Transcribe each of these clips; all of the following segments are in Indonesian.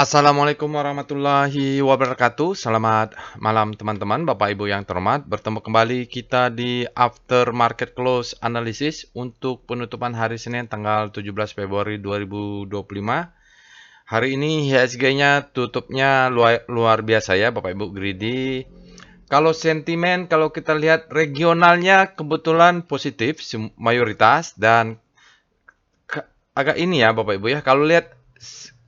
Assalamualaikum warahmatullahi wabarakatuh. Selamat malam teman-teman, Bapak Ibu yang terhormat. Bertemu kembali kita di After Market Close Analysis untuk penutupan hari Senin tanggal 17 Februari 2025. Hari ini IHSG-nya tutupnya luar biasa ya Bapak Ibu, greedy. Kalau sentimen, kalau kita lihat regionalnya kebetulan positif mayoritas dan agak ini ya Bapak Ibu ya. Kalau lihat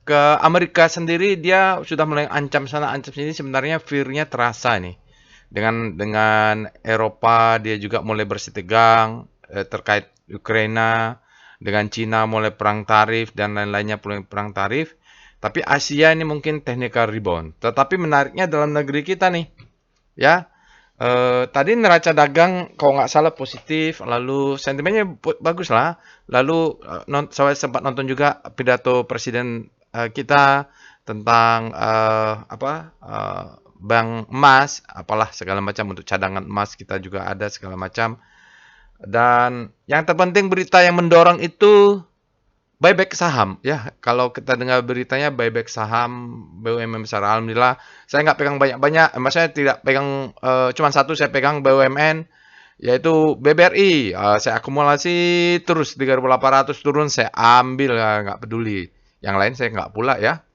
ke Amerika sendiri dia sudah mulai ancam sana ancam sini, sebenarnya fear-nya terasa nih. Dengan Eropa dia juga mulai bersih tegang terkait Ukraina, dengan Cina mulai perang tarif dan lain-lainnya mulai perang tarif. Tapi Asia ini mungkin technical rebound. Tetapi menariknya dalam negeri kita nih, ya. Tadi neraca dagang kalau nggak salah positif, lalu sentimennya bagus lah. Lalu saya sempat nonton juga pidato Presiden kita tentang bank emas, apalah segala macam untuk cadangan emas kita juga ada segala macam. Dan yang terpenting berita yang mendorong itu buyback saham ya. Kalau kita dengar beritanya buyback saham BUMN besar, alhamdulillah saya nggak pegang banyak-banyak, saya tidak pegang cuma satu saya pegang BUMN yaitu BBRI. Saya akumulasi terus 3.800 turun saya ambil, nggak peduli yang lain saya nggak pula ya.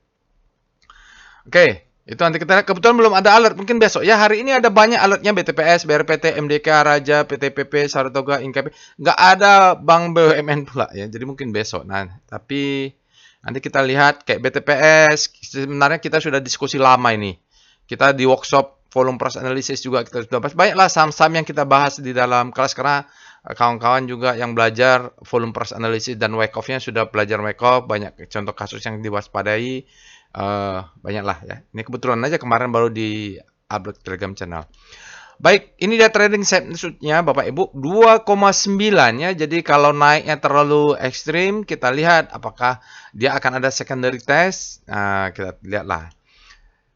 Oke, itu nanti kita lihat. Kebetulan belum ada alert, mungkin besok ya. Hari ini ada banyak alertnya, BTPS, BRPT, MDK, Raja, PTPP, Saratoga, Inkapi. Nggak ada Bank BUMN pula ya, jadi mungkin besok. Nah, tapi nanti kita lihat kayak BTPS, sebenarnya kita sudah diskusi lama ini. Kita di workshop volume price analysis juga kita sudah bahas. Baiklah saham-saham yang kita bahas di dalam kelas, karena kawan-kawan juga yang belajar volume price analysis dan wake off-nya sudah belajar wake off, banyak contoh kasus yang diwaspadai. Banyaklah ya. Ini kebetulan aja kemarin baru di upload Telegram channel. Baik, ini dia trading setnya Bapak Ibu 2,9 ya. Jadi kalau naiknya terlalu ekstrim, kita lihat apakah dia akan ada secondary test. Nah, kita lihatlah.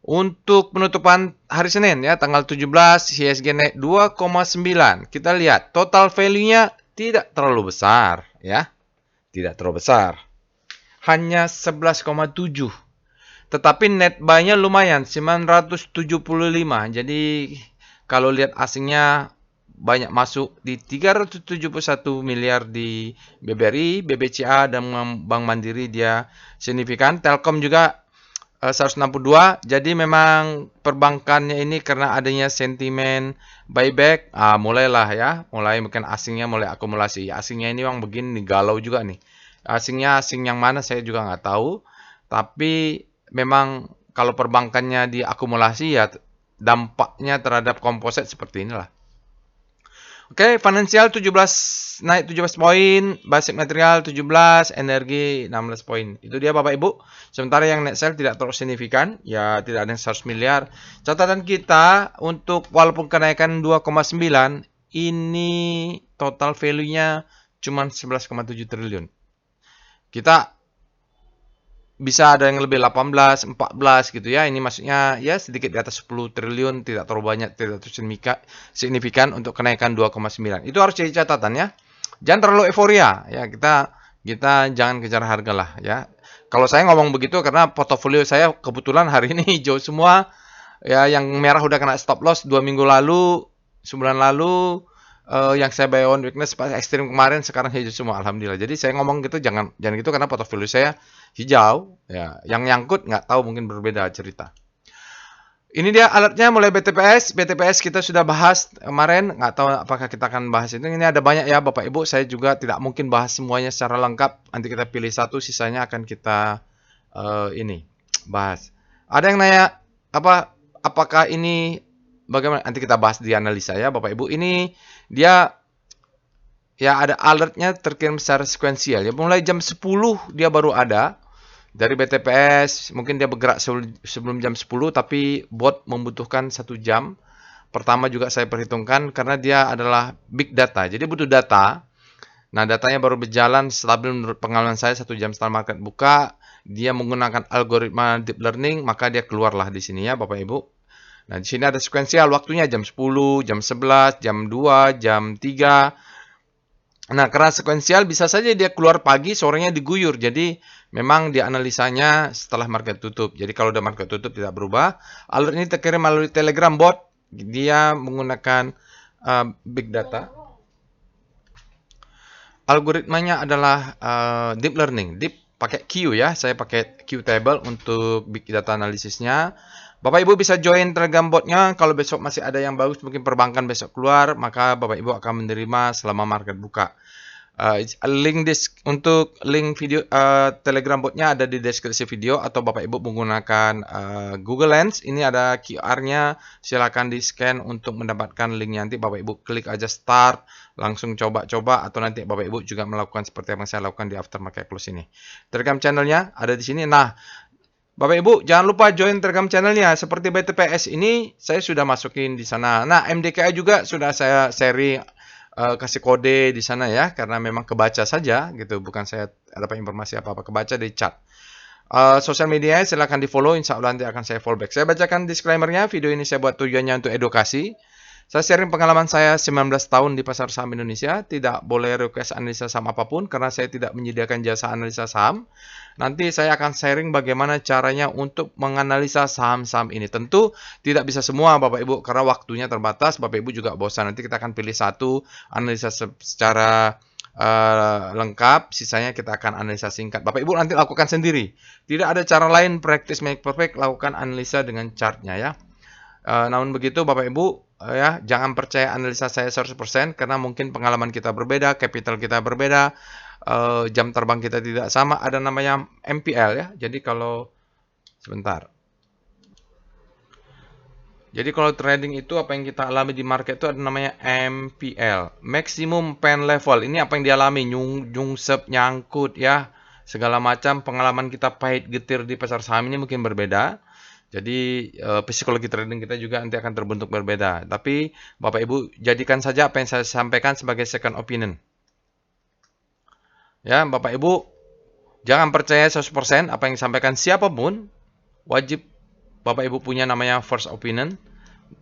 Untuk penutupan hari Senin ya, tanggal 17 IHSG naik 2,9. Kita lihat total value-nya tidak terlalu besar ya. Tidak terlalu besar. Hanya 11,7. Tetapi net buy-nya lumayan, 975. Jadi kalau lihat asingnya banyak masuk di 371 miliar di BBRI, BBCA, dan Bank Mandiri dia signifikan. Telkom juga 162. Jadi memang perbankannya ini karena adanya sentimen buyback, mulailah ya. Mulai mungkin asingnya mulai akumulasi. Asingnya ini memang begini galau juga nih. Asingnya asing yang mana saya juga nggak tahu. Tapi memang kalau perbankannya diakumulasi ya dampaknya terhadap komposit seperti inilah. Oke, finansial 17 naik 17 poin, basic material 17, energi 16 poin. Itu dia Bapak Ibu. Sementara yang net sale tidak terlalu signifikan, ya tidak ada yang 100 miliar. Catatan kita untuk walaupun kenaikan 2,9, ini total value-nya cuma 11,7 triliun. Kita bisa ada yang lebih 18, 14 gitu ya. Ini maksudnya ya sedikit di atas 10 triliun, tidak terlalu banyak, tidak terlalu signifikan untuk kenaikan 2,9. Itu harus jadi catatan ya. Jangan terlalu euforia ya. Kita jangan kejar harga lah ya. Kalau saya ngomong begitu karena portofolio saya kebetulan hari ini hijau semua. Ya, yang merah udah kena stop loss 2 minggu lalu, sebulan lalu. Yang saya buy on weakness pas ekstrim kemarin sekarang hijau semua, alhamdulillah. Jadi saya ngomong gitu jangan gitu karena portofolio saya hijau ya. Yang nyangkut nggak tahu, mungkin berbeda cerita. Ini dia alertnya mulai BTPS kita sudah bahas kemarin, nggak tahu apakah kita akan bahas itu. Ini ada banyak ya Bapak Ibu, saya juga tidak mungkin bahas semuanya secara lengkap. Nanti kita pilih satu, sisanya akan kita ini bahas. Ada yang nanya apakah ini bagaimana, nanti kita bahas di analisa ya Bapak Ibu. Ini dia ya ada alertnya terkirim secara sekuensial ya. Mulai jam 10 dia baru ada dari BTPS. Mungkin dia bergerak sebelum jam 10, tapi bot membutuhkan 1 jam. Pertama juga saya perhitungkan karena dia adalah big data, jadi butuh data. Nah, datanya baru berjalan stabil menurut pengalaman saya 1 jam setelah market buka. Dia menggunakan algoritma deep learning, maka dia keluarlah di sini ya Bapak Ibu. Nah, di sini ada sekuensial waktunya jam 10, jam 11, jam 2, jam 3. Nah, karena sekuensial bisa saja dia keluar pagi, sorenya diguyur. Jadi memang dianalisanya setelah market tutup. Jadi kalau udah market tutup tidak berubah. Alert ini terkirim melalui Telegram bot. Dia menggunakan big data. Algoritmanya adalah deep learning. Deep pakai Q ya. Saya pakai Q table untuk big data analisisnya. Bapak Ibu bisa join Telegram botnya. Kalau besok masih ada yang bagus, mungkin perbankan besok keluar, maka Bapak Ibu akan menerima selama market buka. Untuk link video Telegram botnya ada di deskripsi video, atau Bapak Ibu menggunakan Google Lens. Ini ada QR-nya, silakan di scan untuk mendapatkan linknya. Nanti Bapak Ibu klik aja start, langsung coba-coba, atau nanti Bapak Ibu juga melakukan seperti yang saya lakukan di aftermarket close ini. Telegram channelnya ada di sini. Nah, Bapak Ibu jangan lupa join Telegram channelnya. Seperti BTPS ini saya sudah masukin di sana. Nah, MDKA juga sudah saya sharing, kasih kode di sana ya, karena memang kebaca saja gitu, bukan saya dapat informasi apa-apa, kebaca di chat. Sosial media silahkan di follow, insya Allah nanti akan saya follow back. Saya bacakan disclaimer-nya. Video ini saya buat tujuannya untuk edukasi. Saya sharing pengalaman saya 19 tahun di pasar saham Indonesia. Tidak boleh request analisa saham apapun karena saya tidak menyediakan jasa analisa saham. Nanti saya akan sharing bagaimana caranya untuk menganalisa saham-saham ini. Tentu tidak bisa semua Bapak Ibu karena waktunya terbatas. Bapak Ibu juga bosan. Nanti kita akan pilih satu analisa secara lengkap, sisanya kita akan analisa singkat. Bapak Ibu nanti lakukan sendiri. Tidak ada cara lain, practice make perfect, lakukan analisa dengan chartnya ya. Namun begitu Bapak Ibu ya, jangan percaya analisa saya 100% karena mungkin pengalaman kita berbeda, capital kita berbeda, jam terbang kita tidak sama. Ada namanya MPL ya. Jadi kalau sebentar. Jadi kalau trading itu apa yang kita alami di market itu ada namanya MPL, maximum pen level. Ini apa yang dialami, nyungsep, nyangkut ya, segala macam. Pengalaman kita pahit getir di pasar saham ini mungkin berbeda. Jadi psikologi trading kita juga nanti akan terbentuk berbeda. Tapi Bapak Ibu jadikan saja apa yang saya sampaikan sebagai second opinion. Ya, Bapak Ibu jangan percaya 100% apa yang disampaikan siapapun. Wajib Bapak Ibu punya namanya first opinion.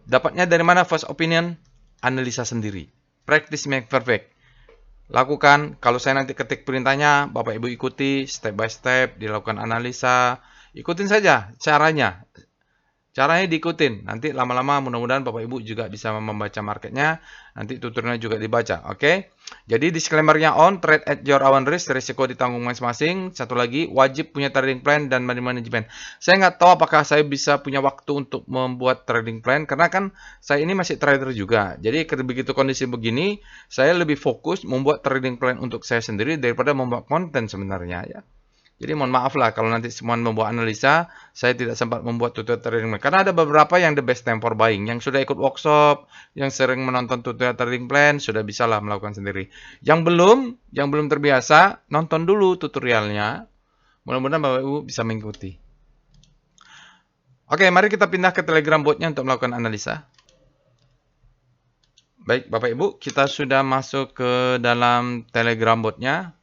Dapatnya dari mana first opinion? Analisa sendiri. Practice make perfect. Lakukan, kalau saya nanti ketik perintahnya, Bapak Ibu ikuti step by step, dilakukan analisa. Ikutin saja caranya. Caranya diikutin. Nanti lama-lama mudah-mudahan Bapak Ibu juga bisa membaca marketnya. Nanti tutorialnya juga dibaca. Oke. Jadi disclaimer-nya on, trade at your own risk, risiko ditanggung masing-masing. Satu lagi, wajib punya trading plan dan money management. Saya nggak tahu apakah saya bisa punya waktu untuk membuat trading plan. Karena kan saya ini masih trader juga. Jadi begitu kondisi begini, saya lebih fokus membuat trading plan untuk saya sendiri daripada membuat konten sebenarnya ya. Jadi mohon maaf lah kalau nanti semua membuat analisa, saya tidak sempat membuat tutorial trading plan. Karena ada beberapa yang the best time for buying. Yang sudah ikut workshop, yang sering menonton tutorial trading plan, sudah bisa lah melakukan sendiri. Yang belum terbiasa, nonton dulu tutorialnya. Mudah-mudahan Bapak Ibu bisa mengikuti. Oke, mari kita pindah ke Telegram botnya untuk melakukan analisa. Baik, Bapak Ibu, kita sudah masuk ke dalam Telegram botnya.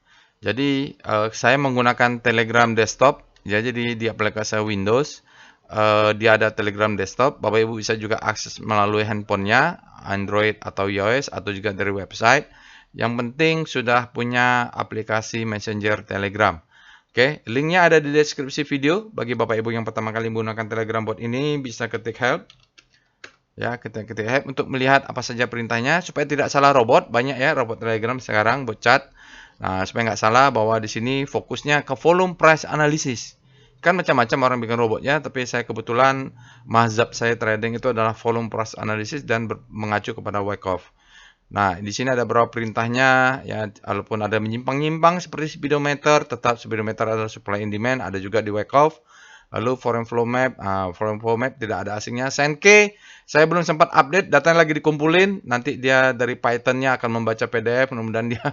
Jadi saya menggunakan Telegram desktop, ya, jadi di aplikasi Windows dia ada Telegram desktop. Bapak Ibu bisa juga akses melalui handphonenya, Android atau iOS, atau juga dari website. Yang penting sudah punya aplikasi Messenger Telegram. Oke, linknya ada di deskripsi video. Bagi Bapak Ibu yang pertama kali menggunakan Telegram bot ini, bisa ketik help. Ya, ketik help untuk melihat apa saja perintahnya supaya tidak salah robot. Banyak ya robot Telegram sekarang, bot chat. Nah, supaya nggak salah bahwa di sini fokusnya ke volume price analysis. Kan macam-macam orang bikin robotnya, tapi saya kebetulan mazhab saya trading itu adalah volume price analysis dan mengacu kepada Wyckoff. Nah, di sini ada beberapa perintahnya ya, walaupun ada menyimpang-nyimpang seperti speedometer, tetap speedometer adalah supply and demand, ada juga di Wyckoff. Lalu foreign flow map tidak ada asingnya. Senke, saya belum sempat update, datanya lagi dikumpulin, nanti dia dari Python-nya akan membaca PDF, mudah-mudahan dia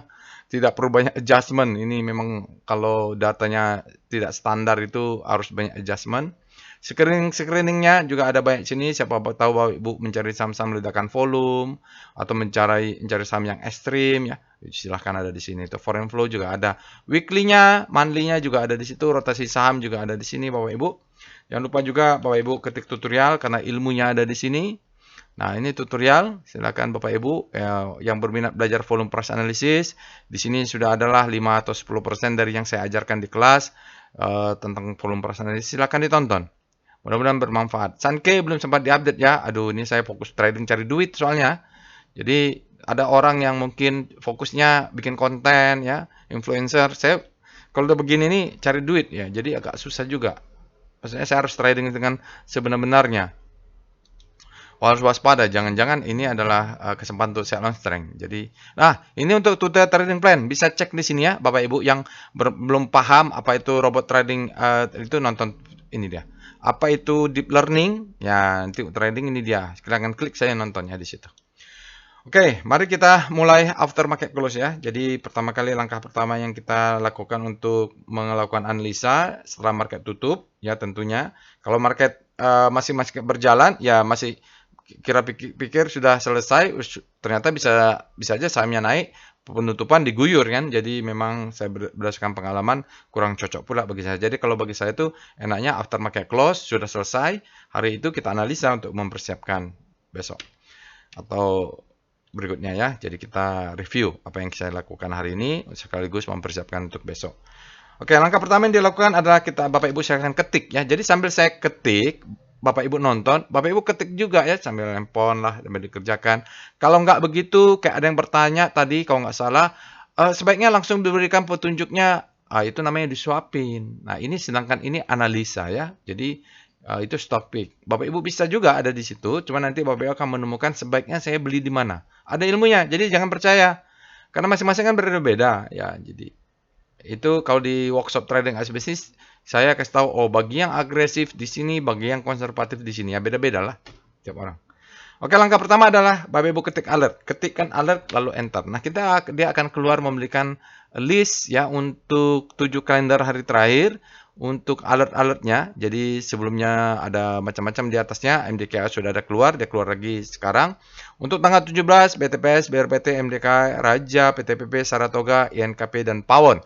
tidak perlu banyak adjustment. Ini memang kalau datanya tidak standar itu harus banyak adjustment. Screeningnya juga ada banyak sini. Siapa tahu Bapak Ibu mencari saham-saham ledakan volume atau mencari saham yang ekstrim ya, silahkan ada di sini. Itu foreign flow juga ada. Weekly-nya, monthly-nya juga ada di situ. Rotasi saham juga ada di sini Bapak Ibu. Jangan lupa juga Bapak Ibu ketik tutorial karena ilmunya ada di sini. Nah, ini tutorial. Silakan Bapak Ibu yang berminat belajar volume price analysis. Di sini sudah adalah 5 atau 10% dari yang saya ajarkan di kelas. tentang volume price analysis, silakan ditonton. Mudah-mudahan bermanfaat. Sankey belum sempat diupdate ya. Aduh, ini saya fokus trading cari duit soalnya. Jadi ada orang yang mungkin fokusnya bikin konten ya, influencer. Saya kalau udah begini nih cari duit ya. Jadi agak susah juga. Maksudnya saya harus trading dengan sebenar-benarnya. Harus waspada, jangan-jangan ini adalah kesempatan untuk sell on strength. Jadi, nah ini untuk tutorial trading plan, bisa cek di sini ya, Bapak Ibu yang belum paham apa itu robot trading, itu nonton ini dia. Apa itu deep learning? Ya, nanti trading ini dia. Silakan klik saya nontonnya di situ. Oke, mari kita mulai after market close ya. Jadi pertama kali langkah pertama yang kita lakukan untuk melakukan analisa setelah market tutup, ya tentunya. Kalau market masih berjalan, ya masih kira pikir sudah selesai, ternyata bisa aja sahamnya naik, penutupan diguyur kan. Jadi memang saya berdasarkan pengalaman kurang cocok pula bagi saya. Jadi kalau bagi saya itu enaknya after market close sudah selesai, hari itu kita analisa untuk mempersiapkan besok atau berikutnya ya. Jadi kita review apa yang saya lakukan hari ini sekaligus mempersiapkan untuk besok. Oke, langkah pertama yang dilakukan adalah Bapak Ibu saya akan ketik ya. Jadi sambil saya ketik, Bapak Ibu nonton, Bapak Ibu ketik juga ya sambil handphone lah, sambil dikerjakan. Kalau nggak begitu, kayak ada yang bertanya tadi, kalau nggak salah, sebaiknya langsung diberikan petunjuknya, itu namanya disuapin. Nah ini sedangkan ini analisa ya, jadi itu stock pick. Bapak Ibu bisa juga ada di situ, cuma nanti Bapak Ibu akan menemukan sebaiknya saya beli di mana. Ada ilmunya, jadi jangan percaya, karena masing-masing kan berbeda ya. Jadi itu kalau di workshop trading as business saya kasih tahu, oh bagi yang agresif di sini, bagi yang konservatif di sini ya, beda-beda lah tiap orang. Oke, langkah pertama adalah Bapak Ibu ketik alert, ketikkan alert lalu enter. Nah dia akan keluar memberikan list ya untuk 7 kalender hari terakhir untuk alert-alertnya. Jadi sebelumnya ada macam-macam di atasnya, MDKA sudah ada keluar, dia keluar lagi sekarang. Untuk tanggal 17 BTPS, BRPT, MDKA, Raja, PTPP, Saratoga, INKP dan Pawon.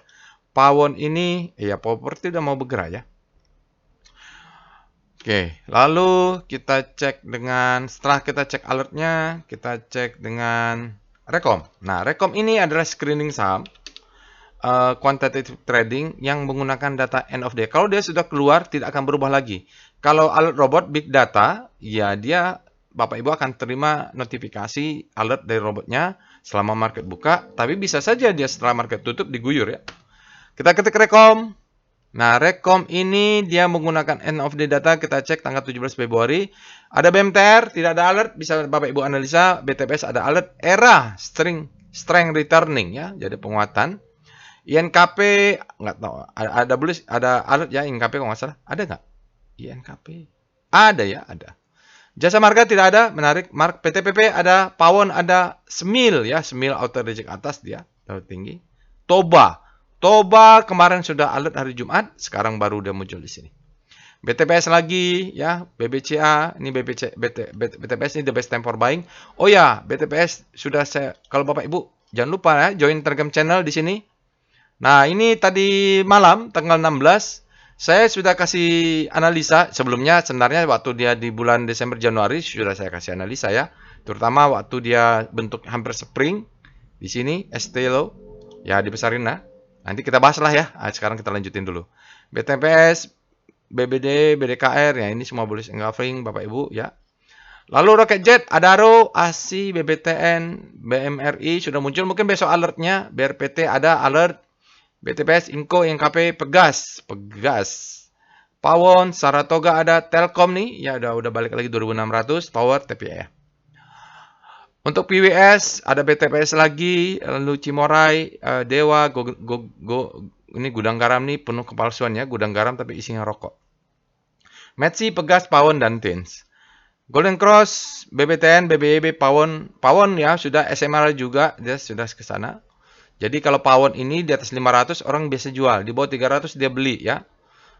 Pawon ini, ya properti udah mau bergerak ya. Oke, lalu kita cek setelah kita cek alertnya, kita cek dengan Rekom. Nah, Rekom ini adalah screening saham, quantitative trading yang menggunakan data end of day. Kalau dia sudah keluar, tidak akan berubah lagi. Kalau alert robot, big data, ya Bapak Ibu akan terima notifikasi alert dari robotnya selama market buka, tapi bisa saja dia setelah market tutup diguyur ya. Kita ketik Rekom. Nah, Rekom ini dia menggunakan end of day data. Kita cek tanggal 17 Februari. Ada BMTR, tidak ada alert. Bisa Bapak Ibu analisa. BTPS ada alert. ERA, strength returning ya. Jadi penguatan. INKP, nggak tahu. Ada alert ya INKP kalau nggak salah. Ada nggak? INKP. Ada ya, ada. Jasa Marga tidak ada, menarik. PTPP ada, Pawon ada, Smil ya. Smil outer reject atas dia. Terlalu tinggi. Toba kemarin sudah alert hari Jumat, sekarang baru dia muncul di sini. BTPS lagi ya, BBCA, ini BTPS ini the best time for buying. Oh ya, BTPS sudah kalau Bapak Ibu jangan lupa ya join Telegram channel di sini. Nah, ini tadi malam tanggal 16 saya sudah kasih analisa. Sebelumnya sebenarnya waktu dia di bulan Desember Januari sudah saya kasih analisa ya. Terutama waktu dia bentuk hampir spring di sini ST low ya dibesarin lah. Nanti kita bahas lah ya. Sekarang kita lanjutin dulu. BTPS, BBD, BDKR, ya ini semua bullish engulfing Bapak Ibu ya. Lalu Rocket Jet, Adaro, ASI, BBTN, BMRI sudah muncul. Mungkin besok alertnya. BRPT ada alert. BTPS, Inco, INKP, Pegas. Pawon, Saratoga ada. Telkom nih, ya udah balik lagi 2600. Power, TPA ya. Untuk PWS ada BTPS lagi, lalu Cimorai, Dewa, ini gudang garam nih penuh kepalsuan ya, gudang garam tapi isinya rokok. Metsi, Pegas, Pawon dan Tins. Golden Cross, BBTN, BBEB, Pawon ya sudah SMR juga, dia sudah ke sana. Jadi kalau Pawon ini di atas 500 orang biasa jual, di bawah 300 dia beli ya.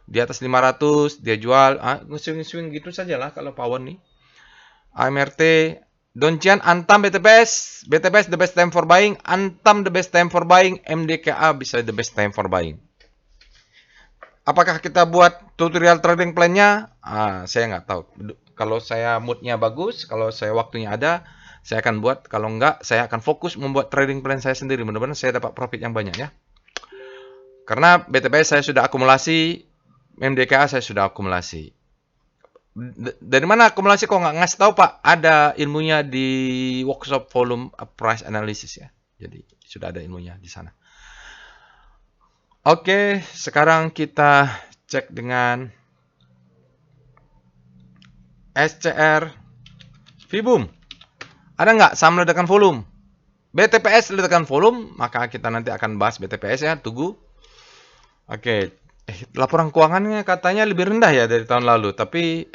Di atas 500 dia jual, swing gitu sajalah kalau Pawon nih. AMRT, Doncian, Antam, BTPS the best time for buying, Antam the best time for buying, MDKA bisa the best time for buying. Apakah kita buat tutorial trading plan-nya? Saya nggak tahu. Kalau saya mood-nya bagus, kalau saya waktunya ada, saya akan buat. Kalau nggak, saya akan fokus membuat trading plan saya sendiri. Mudah-mudahan saya dapat profit yang banyak ya. Karena BTPS saya sudah akumulasi, MDKA saya sudah akumulasi. Dari mana akumulasi kok nggak ngasih tahu Pak? Ada ilmunya di workshop volume price analysis ya. Jadi sudah ada ilmunya di sana. Oke, sekarang kita cek dengan SCR Vibum. Ada nggak saham ledakan volume? BTPS ledakan volume, maka kita nanti akan bahas BTPS ya, tunggu. Oke, laporan keuangannya katanya lebih rendah ya dari tahun lalu, tapi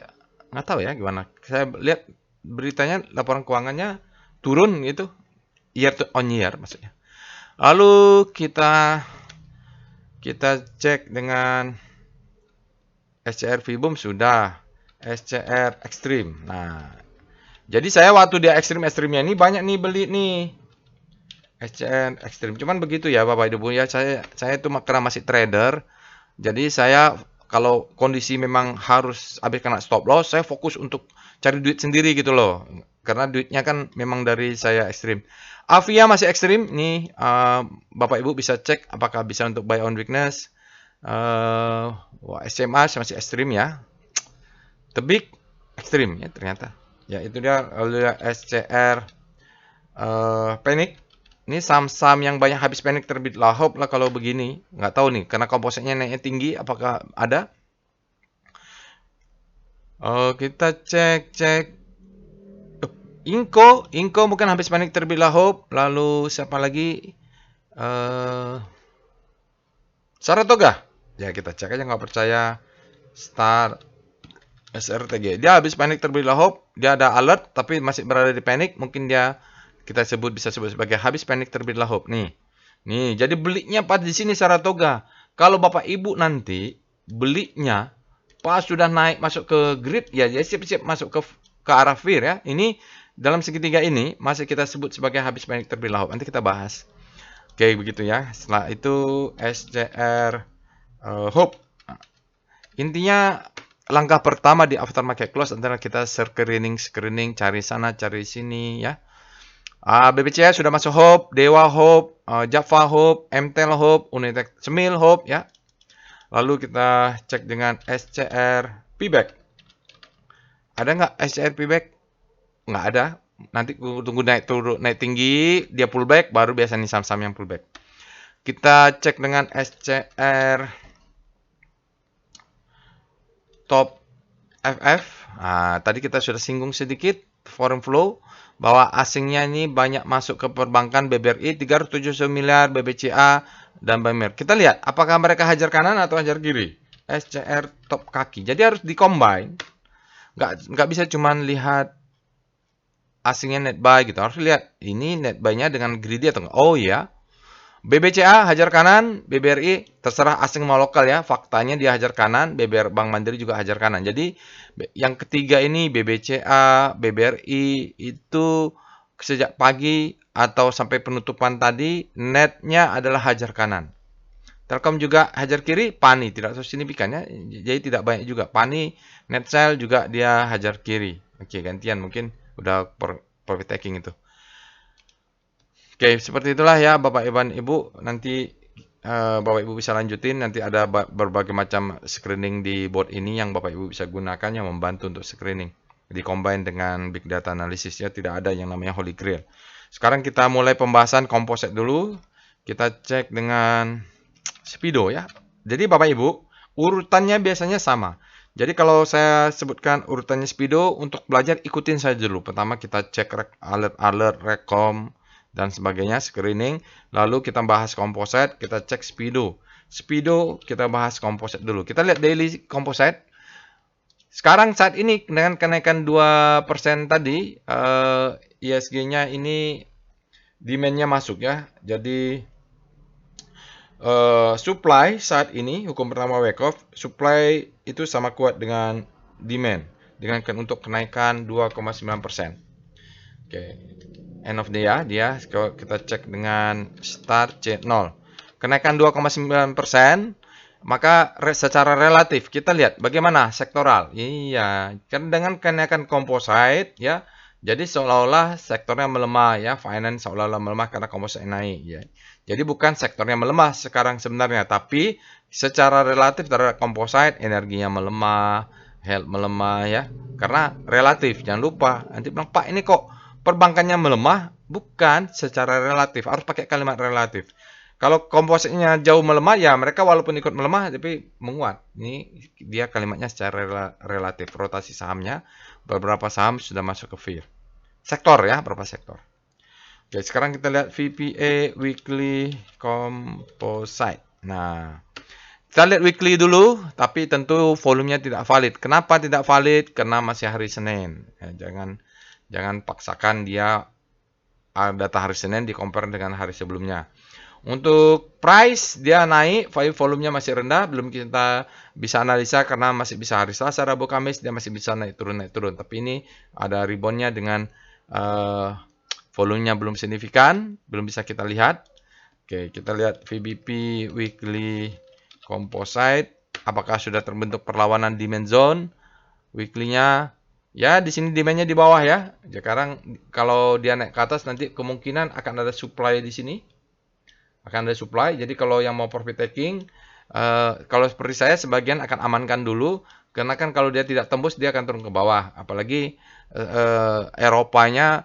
nggak tahu ya gimana. Saya lihat beritanya laporan keuangannya turun gitu, year on year maksudnya. Lalu kita cek dengan SCR Vibum sudah, SCR Extreme. Nah, jadi saya waktu dia ekstrimnya ini banyak nih beli nih. SCR Extreme. Cuman begitu ya Bapak Ibu ya, saya itu karena masih trader. Jadi saya kalau kondisi memang harus habis kena stop loss, saya fokus untuk cari duit sendiri gitu loh. Karena duitnya kan memang dari saya ekstrim. Avia masih ekstrim nih, Bapak Ibu bisa cek apakah bisa untuk buy on weakness. Wah, SMA masih ekstrim ya. Tebik ekstrim ya ternyata. Ya itu dia, lalu SCR Panic. Ini saham-saham yang banyak habis panic terbit lahop lah kalau begini. Nggak tahu nih, karena kompositnya naiknya tinggi, apakah ada? Kita cek. Inco bukan habis panic terbit lahop. Lalu siapa lagi? Saratoga. Ya kita cek aja, nggak percaya. Star SRTG. Dia habis panic terbit lahop. Dia ada alert, tapi masih berada di panic. Mungkin dia bisa sebut sebagai habis panic terbit lahop nih. Jadi belinya pas di sini Saratoga. Kalau Bapak Ibu nanti belinya pas sudah naik masuk ke grid ya, jadi siap-siap masuk ke arah fear ya. Ini dalam segitiga ini masih kita sebut sebagai habis panic terbit lahop. Nanti kita bahas. Oke, begitu ya. Setelah itu SCR Hope. Intinya langkah pertama di aftermarket close adalah kita screening, cari sana, cari sini ya. BBCA sudah masuk Hope, Dewa Hope, Java Hope, MTEL Hope, Unitek Semil Hope ya. Lalu kita cek dengan SCR Payback. Ada nggak SCR Payback? Nggak ada. Nanti tunggu naik turun, naik tinggi, dia pullback, baru biasanya saham-saham yang pullback. Kita cek dengan SCR Top FF. Tadi kita sudah singgung sedikit foreign flow bahwa asingnya ini banyak masuk ke perbankan BBRI 379 miliar, BBCA dan BMR. Kita lihat apakah mereka hajar kanan atau hajar kiri. SCR top kaki. Jadi harus dikombine. Nggak bisa cuma lihat asingnya net buy gitu. Harus lihat ini net buy-nya dengan greedy atau enggak. Oh iya. BBCA hajar kanan, BBRI terserah asing mau lokal ya. Faktanya dia hajar kanan, Bank Mandiri juga hajar kanan. Jadi yang ketiga ini BBCA, BBRI itu sejak pagi atau sampai penutupan tadi netnya adalah hajar kanan. Telkom juga hajar kiri, Pani tidak signifikan ya. Jadi tidak banyak juga. Pani, Netsel juga dia hajar kiri. Oke, gantian mungkin udah profit taking itu. Oke, seperti itulah ya Bapak Ibu. Nanti Bapak Ibu bisa lanjutin. Nanti ada berbagai macam screening di board ini yang Bapak Ibu bisa gunakan yang membantu untuk screening. Di-combine dengan big data analysis ya. Tidak ada yang namanya holy grail. Sekarang kita mulai pembahasan komposit dulu. Kita cek dengan Speedo ya. Jadi Bapak Ibu, urutannya biasanya sama. Jadi kalau saya sebutkan urutannya Speedo, untuk belajar ikutin saja dulu. Pertama kita cek alert, rekom, dan sebagainya, screening. Lalu kita bahas komposit, kita cek Speedo. Speedo kita bahas komposit dulu. Kita lihat daily komposit. Sekarang saat ini dengan kenaikan 2% tadi, ISG-nya ini demand-nya masuk ya. Jadi supply saat ini, hukum pertama Wyckoff, supply itu sama kuat dengan demand. Dengan untuk kenaikan 2,9%. Oke. End of day ya, kalau kita cek dengan start C0. Kenaikan 2,9%, maka secara relatif kita lihat bagaimana sektoral. Iya, kan dengan kenaikan komposit ya, jadi seolah-olah sektornya melemah ya, finance seolah-olah melemah karena komposit naik ya. Jadi bukan sektornya melemah sekarang sebenarnya, tapi secara relatif terhadap composite energinya melemah, health melemah ya. Karena relatif, jangan lupa. Nanti bilang, Pak ini kok perbankannya melemah? Bukan secara relatif, harus pakai kalimat relatif. Kalau kompositnya jauh melemah, ya mereka walaupun ikut melemah, tapi menguat. Ini dia kalimatnya secara relatif. Rotasi sahamnya, beberapa saham sudah masuk ke fear. Sektor ya, berapa sektor. Oke, sekarang kita lihat VPA Weekly Composite. Nah, kita lihat weekly dulu, tapi tentu volumenya tidak valid. Kenapa tidak valid? Karena masih hari Senin. Ya, jangan paksakan dia data hari Senin di compare dengan hari sebelumnya. Untuk price dia naik, volumenya masih rendah, belum kita bisa analisa karena masih bisa hari Selasa, Rabu, Kamis dia masih bisa naik turun. Tapi ini ada reboundnya dengan volumenya belum signifikan, belum bisa kita lihat. Oke, kita lihat VBP Weekly Composite, apakah sudah terbentuk perlawanan demand zone weekly-nya? Ya, di sini demand-nya di bawah ya. Sekarang kalau dia naik ke atas nanti kemungkinan akan ada supply di sini. Akan ada supply. Jadi kalau yang mau profit taking, kalau seperti saya sebagian akan amankan dulu karena kan kalau dia tidak tembus dia akan turun ke bawah. Apalagi Eropanya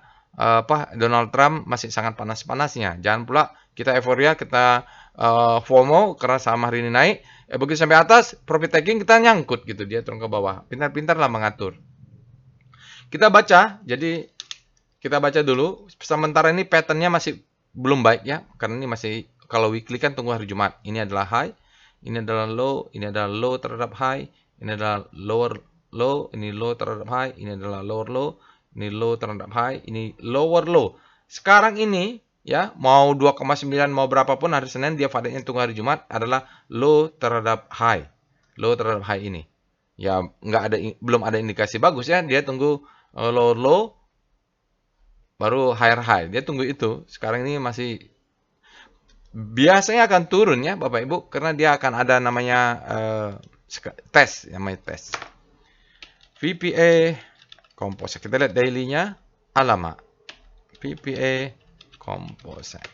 Donald Trump masih sangat panas-panasnya. Jangan pula kita euforia, kita FOMO karena saham hari ini naik, begitu sampai atas profit taking kita nyangkut gitu, dia turun ke bawah. Pintar-pintarlah mengatur. Kita baca, jadi kita baca dulu. Sementara ini patternnya masih belum baik ya, karena ini masih kalau weekly kan tunggu hari Jumat. Ini adalah high, ini adalah low, ini adalah low terhadap high, ini adalah lower low, ini low terhadap high, ini adalah lower low, ini low terhadap high, ini lower low. Sekarang ini ya, mau 2,9 mau berapapun hari Senin dia validnya tunggu hari Jumat adalah low terhadap high. Low terhadap high ini. Ya, belum ada indikasi bagus ya, dia tunggu lower low baru higher high. Dia tunggu itu. Sekarang ini masih biasanya akan turun ya Bapak Ibu karena dia akan ada namanya tes, namanya tes. VPA Composite. Kita lihat daily-nya. Alamak. VPA Composite.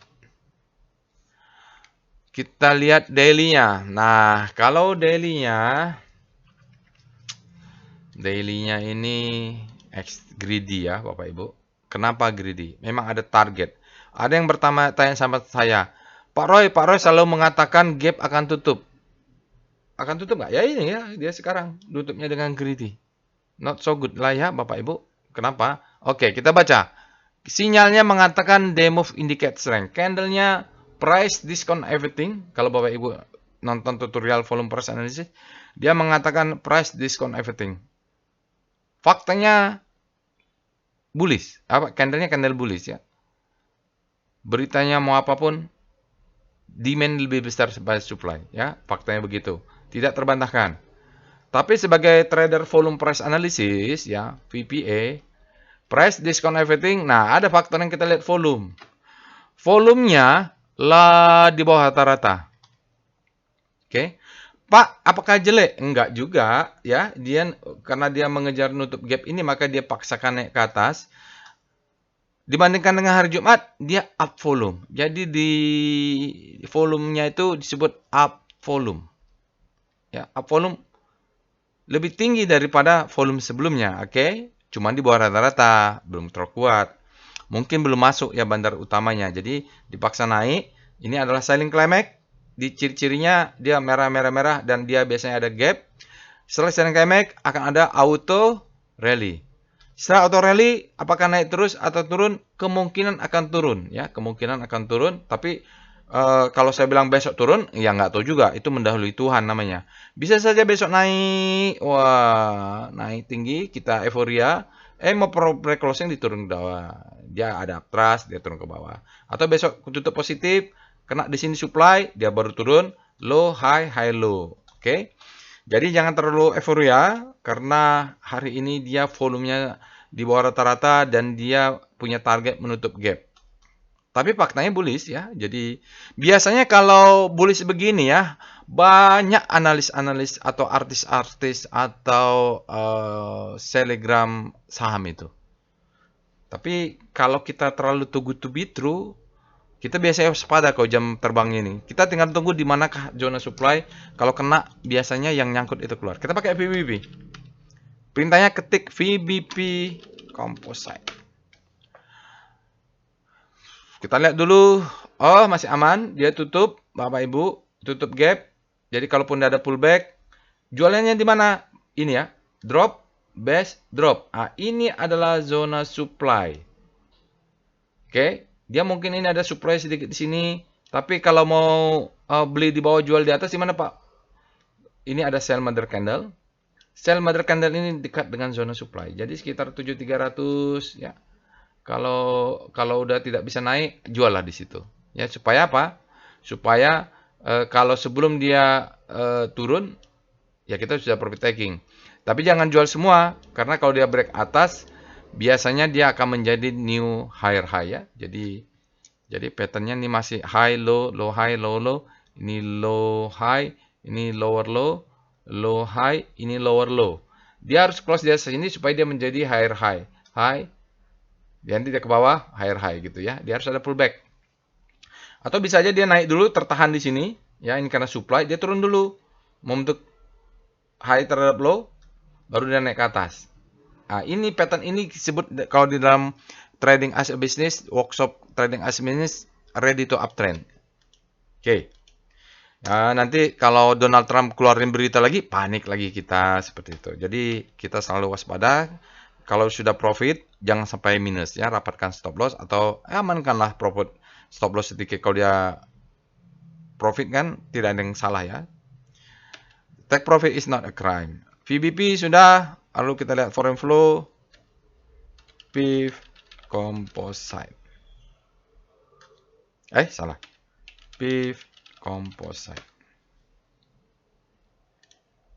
Kita lihat daily-nya. Nah, kalau daily-nya ini greedy ya Bapak Ibu. Kenapa greedy? Memang ada target. Ada yang pertama tanya sama saya, Pak Roy selalu mengatakan gap akan tutup. Akan tutup nggak? Ya ini ya, dia sekarang tutupnya dengan greedy. Not so good lah ya Bapak Ibu. Kenapa? Oke, kita baca. Sinyalnya mengatakan they move indicate strength. Candle-nya price discount everything. Kalau Bapak Ibu nonton tutorial volume price analysis, dia mengatakan price discount everything. Faktanya bullish. Candle-nya candle bullish ya. Beritanya mau apapun, demand lebih besar daripada supply ya. Faktanya begitu. Tidak terbantahkan. Tapi sebagai trader volume price analysis ya, VPA, price discount everything. Nah, ada faktor yang kita lihat volume. Volumenya lah di bawah rata-rata. Oke. Pak, apakah jelek? Enggak juga ya. Karena dia mengejar nutup gap ini maka dia paksakan naik ke atas. Dibandingkan dengan hari Jumat, dia up volume. Jadi di volumenya itu disebut up volume. Ya, up volume lebih tinggi daripada volume sebelumnya, oke? Cuman di bawah rata-rata, belum terlalu kuat. Mungkin belum masuk ya bandar utamanya. Jadi dipaksa naik. Ini adalah selling climax. Di ciri-cirinya dia merah-merah dan dia biasanya ada gap. Setelah selling climax akan ada auto rally. Setelah auto rally, apakah naik terus atau turun? Kemungkinan akan turun, ya. Kemungkinan akan turun. Tapi kalau saya bilang besok turun, ya nggak tahu juga. Itu mendahului Tuhan namanya. Bisa saja besok naik, wah naik tinggi, kita euforia. Mau pre-closing diturun ke bawah. Dia ada uptrust, dia turun ke bawah. Atau besok tutup positif, kena di sini supply, dia baru turun, low, high, low. Oke. Jadi jangan terlalu euforia karena hari ini dia volumenya di bawah rata-rata dan dia punya target menutup gap. Tapi faktanya bullish ya. Jadi biasanya kalau bullish begini ya, banyak analis-analis atau artis-artis atau selegram saham itu. Tapi kalau kita terlalu too good to be true, Kita biasanya waspada kalau jam terbangnya ini. Kita tinggal tunggu di manakah zona supply. Kalau kena, biasanya yang nyangkut itu keluar. Kita pakai VBP. Perintahnya ketik VBP composite. Kita lihat dulu. Oh, masih aman. Dia tutup, Bapak Ibu. Tutup gap. Jadi kalaupun ada pullback, jualannya di mana? Ini ya. Drop, base, drop. Ah, ini adalah zona supply. Oke. Dia mungkin ini ada supply sedikit di sini. Tapi kalau mau beli di bawah, jual di atas, di mana Pak? Ini ada sell mother candle. Sell mother candle ini dekat dengan zona supply. Jadi sekitar 7300 ya. Kalau udah tidak bisa naik, juallah di situ. Ya, supaya apa? Supaya kalau sebelum dia turun, ya kita sudah profit taking. Tapi jangan jual semua, karena kalau dia break atas, biasanya dia akan menjadi new higher high ya. Jadi patternnya ini masih high low, low high, low low. Ini low high, ini lower low, low high, ini lower low. Dia harus close di atas ini supaya dia menjadi higher high, high. Nanti dia ke bawah higher high gitu ya. Dia harus ada pullback. Atau bisa aja dia naik dulu, tertahan di sini. Ya, ini karena supply, dia turun dulu. Membentuk high terhadap low, baru dia naik ke atas. Nah, ini pattern ini disebut kalau di dalam trading as a business, workshop trading as a business, ready to uptrend. Oke. Nah, nanti kalau Donald Trump keluarin berita lagi, panik lagi kita seperti itu. Jadi kita selalu waspada. Kalau sudah profit, jangan sampai minus ya. Rapatkan stop loss atau amankanlah profit stop loss sedikit. Kalau dia profit kan tidak ada yang salah ya. Take profit is not a crime. VBP sudah. Lalu kita lihat foreign flow. PIF composite. Salah. PIF composite.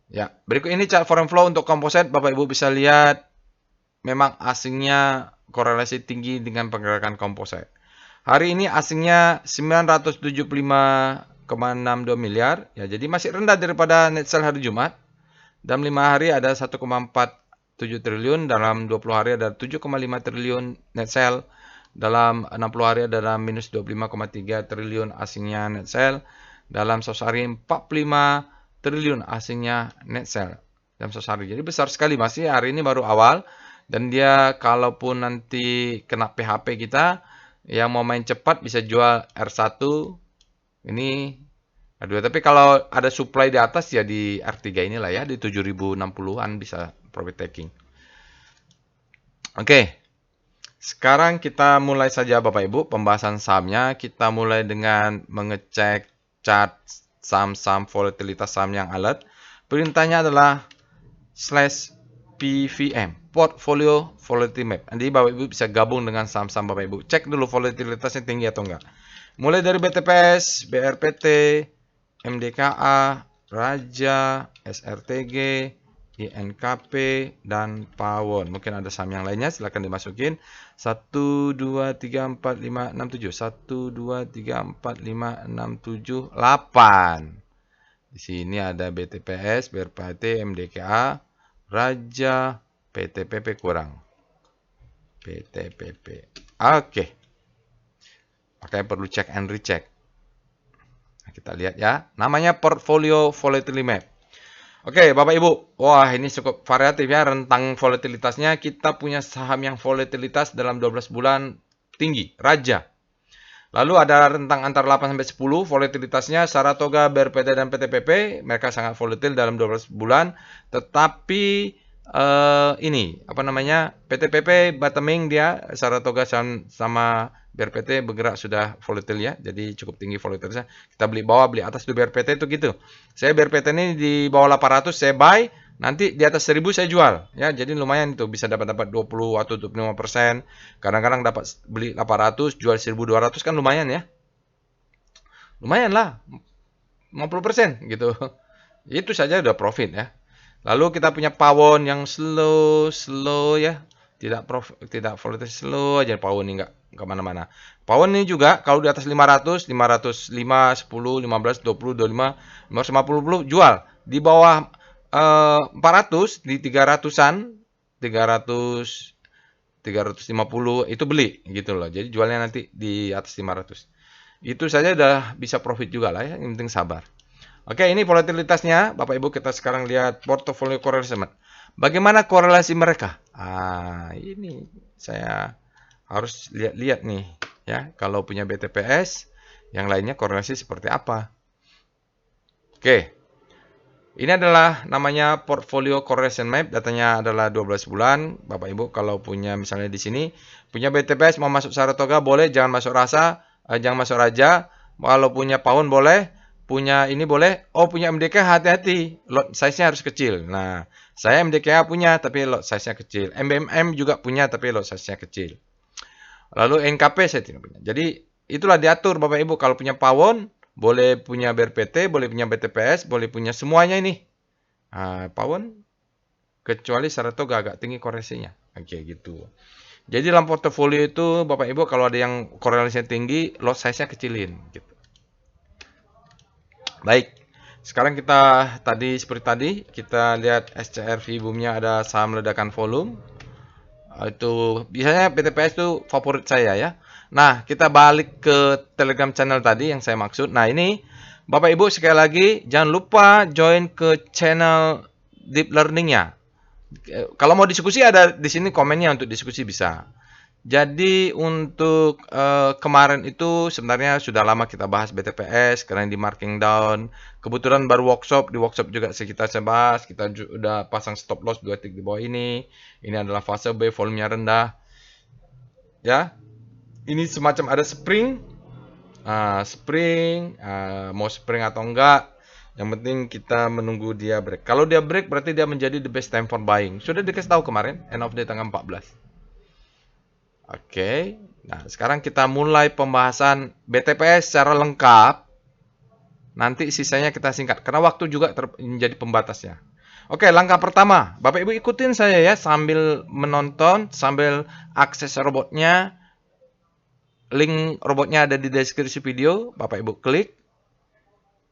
Ya, berikut ini chart foreign flow untuk composite. Bapak Ibu bisa lihat memang asingnya korelasi tinggi dengan pergerakan composite. Hari ini asingnya 975,62 miliar. Ya, jadi masih rendah daripada net sell hari Jumat. Dalam 5 hari ada 1,47 triliun, dalam 20 hari ada 7,5 triliun net sell, dalam 60 hari ada minus 25,3 triliun asingnya net sell, dalam 100 hari 45 triliun asingnya net sell dalam 100 hari. Jadi besar sekali, masih hari ini baru awal, dan dia kalaupun nanti kena PHP kita, yang mau main cepat bisa jual R1 ini R2. Tapi kalau ada supply di atas ya di R3 inilah ya, di 7060-an bisa profit taking. Oke. Sekarang kita mulai saja Bapak Ibu pembahasan sahamnya. Kita mulai dengan mengecek chart saham-saham volatilitas saham yang alert. Perintahnya adalah /PVM, Portfolio Volatility Map. Jadi Bapak Ibu bisa gabung dengan saham-saham Bapak Ibu. Cek dulu volatilitasnya tinggi atau enggak. Mulai dari BTPS, BRPT, MDKA, Raja, SRTG, INKP, dan Pawon. Mungkin ada saham yang lainnya, silahkan dimasukin. 1, 2, 3, 4, 5, 6, 7. 1, 2, 3, 4, 5, 6, 7, 8. Di sini ada BTPS, BRPT, MDKA, Raja, PTPP kurang. PTPP. Oke. Makanya perlu check and recheck. Nah, kita lihat ya. Namanya Portfolio Volatility Map. Oke, Bapak Ibu. Wah, ini cukup variatif ya rentang volatilitasnya. Kita punya saham yang volatilitas dalam 12 bulan tinggi, Raja. Lalu ada rentang antara 8 sampai 10 volatilitasnya Saratoga, BRPT, dan PTPP. Mereka sangat volatil dalam 12 bulan. Tetapi ini apa namanya? PTPP bottoming dia, Saratoga sama BRPT bergerak sudah volatil ya. Jadi cukup tinggi volatilitasnya. Kita beli bawah, beli atas di BRPT itu gitu. Saya BRPT ini di bawah 800 saya buy, nanti di atas 1000 saya jual ya. Jadi lumayan itu bisa dapat 20 atau 25%. Kadang-kadang dapat beli 800, jual 1200 kan lumayan ya. Lumayan lah. 50% gitu. Itu saja udah profit ya. Lalu kita punya Pawon yang slow ya. Tidak volatil, slow aja Pawon ini enggak kemana-mana. Pawon ini juga kalau di atas 500, 505, 10, 15, 20, 25, 550 jual. Di bawah 400 di 300-an, 300 350 itu beli gitu loh. Jadi jualnya nanti di atas 500. Itu saja udah bisa profit juga lah ya, yang penting sabar. Oke, ini volatilitasnya. Bapak Ibu, kita sekarang lihat portofolio correlation. Bagaimana korelasi mereka? Ini saya harus lihat-lihat nih ya. Kalau punya BTPS, yang lainnya korelasi seperti apa? Oke. Ini adalah namanya portfolio correlation map, datanya adalah 12 bulan. Bapak Ibu kalau punya misalnya di sini, punya BTPS mau masuk Saratoga boleh, jangan masuk Rasa, jangan masuk Raja. Kalau punya Pound boleh, punya ini boleh. Oh, punya MDK hati-hati, lot size-nya harus kecil. Nah, saya MDK punya tapi lot size-nya kecil. MBMM juga punya tapi lot size-nya kecil. Lalu NKP saya tidak punya. Jadi itulah diatur Bapak Ibu kalau punya Pound boleh punya BRPT, boleh punya BTPS, boleh punya semuanya ini. Pound kecuali Saratoga agak tinggi koreksinya. Oke, gitu. Jadi dalam portofolio itu Bapak Ibu kalau ada yang korelasinya tinggi, lot size-nya kecilin gitu. Baik. Sekarang kita seperti tadi kita lihat SCRV boomnya ada saham ledakan volume. Itu biasanya BTPS itu favorit saya ya. Nah, kita balik ke Telegram channel tadi yang saya maksud. Nah, ini Bapak Ibu sekali lagi jangan lupa join ke channel Deep Learning-nya. Kalau mau diskusi ada di sini komennya untuk diskusi bisa. Jadi untuk kemarin itu sebenarnya sudah lama kita bahas BTPS karena di marking down. Kebetulan baru workshop, di workshop juga kita bahas, kita sudah pasang stop loss 2 titik di bawah ini. Ini adalah fase B, volumenya rendah. Ya. Ini semacam ada spring. Mau spring atau enggak. Yang penting kita menunggu dia break. Kalau dia break berarti dia menjadi the best time for buying. Sudah dikasih tahu kemarin, end of day tanggal 14. Oke, nah sekarang kita mulai pembahasan BTPS secara lengkap. Nanti sisanya kita singkat, karena waktu juga menjadi pembatasnya. Oke, langkah pertama, Bapak Ibu ikutin saya ya sambil menonton, sambil akses robotnya. Link robotnya ada di deskripsi video, Bapak Ibu klik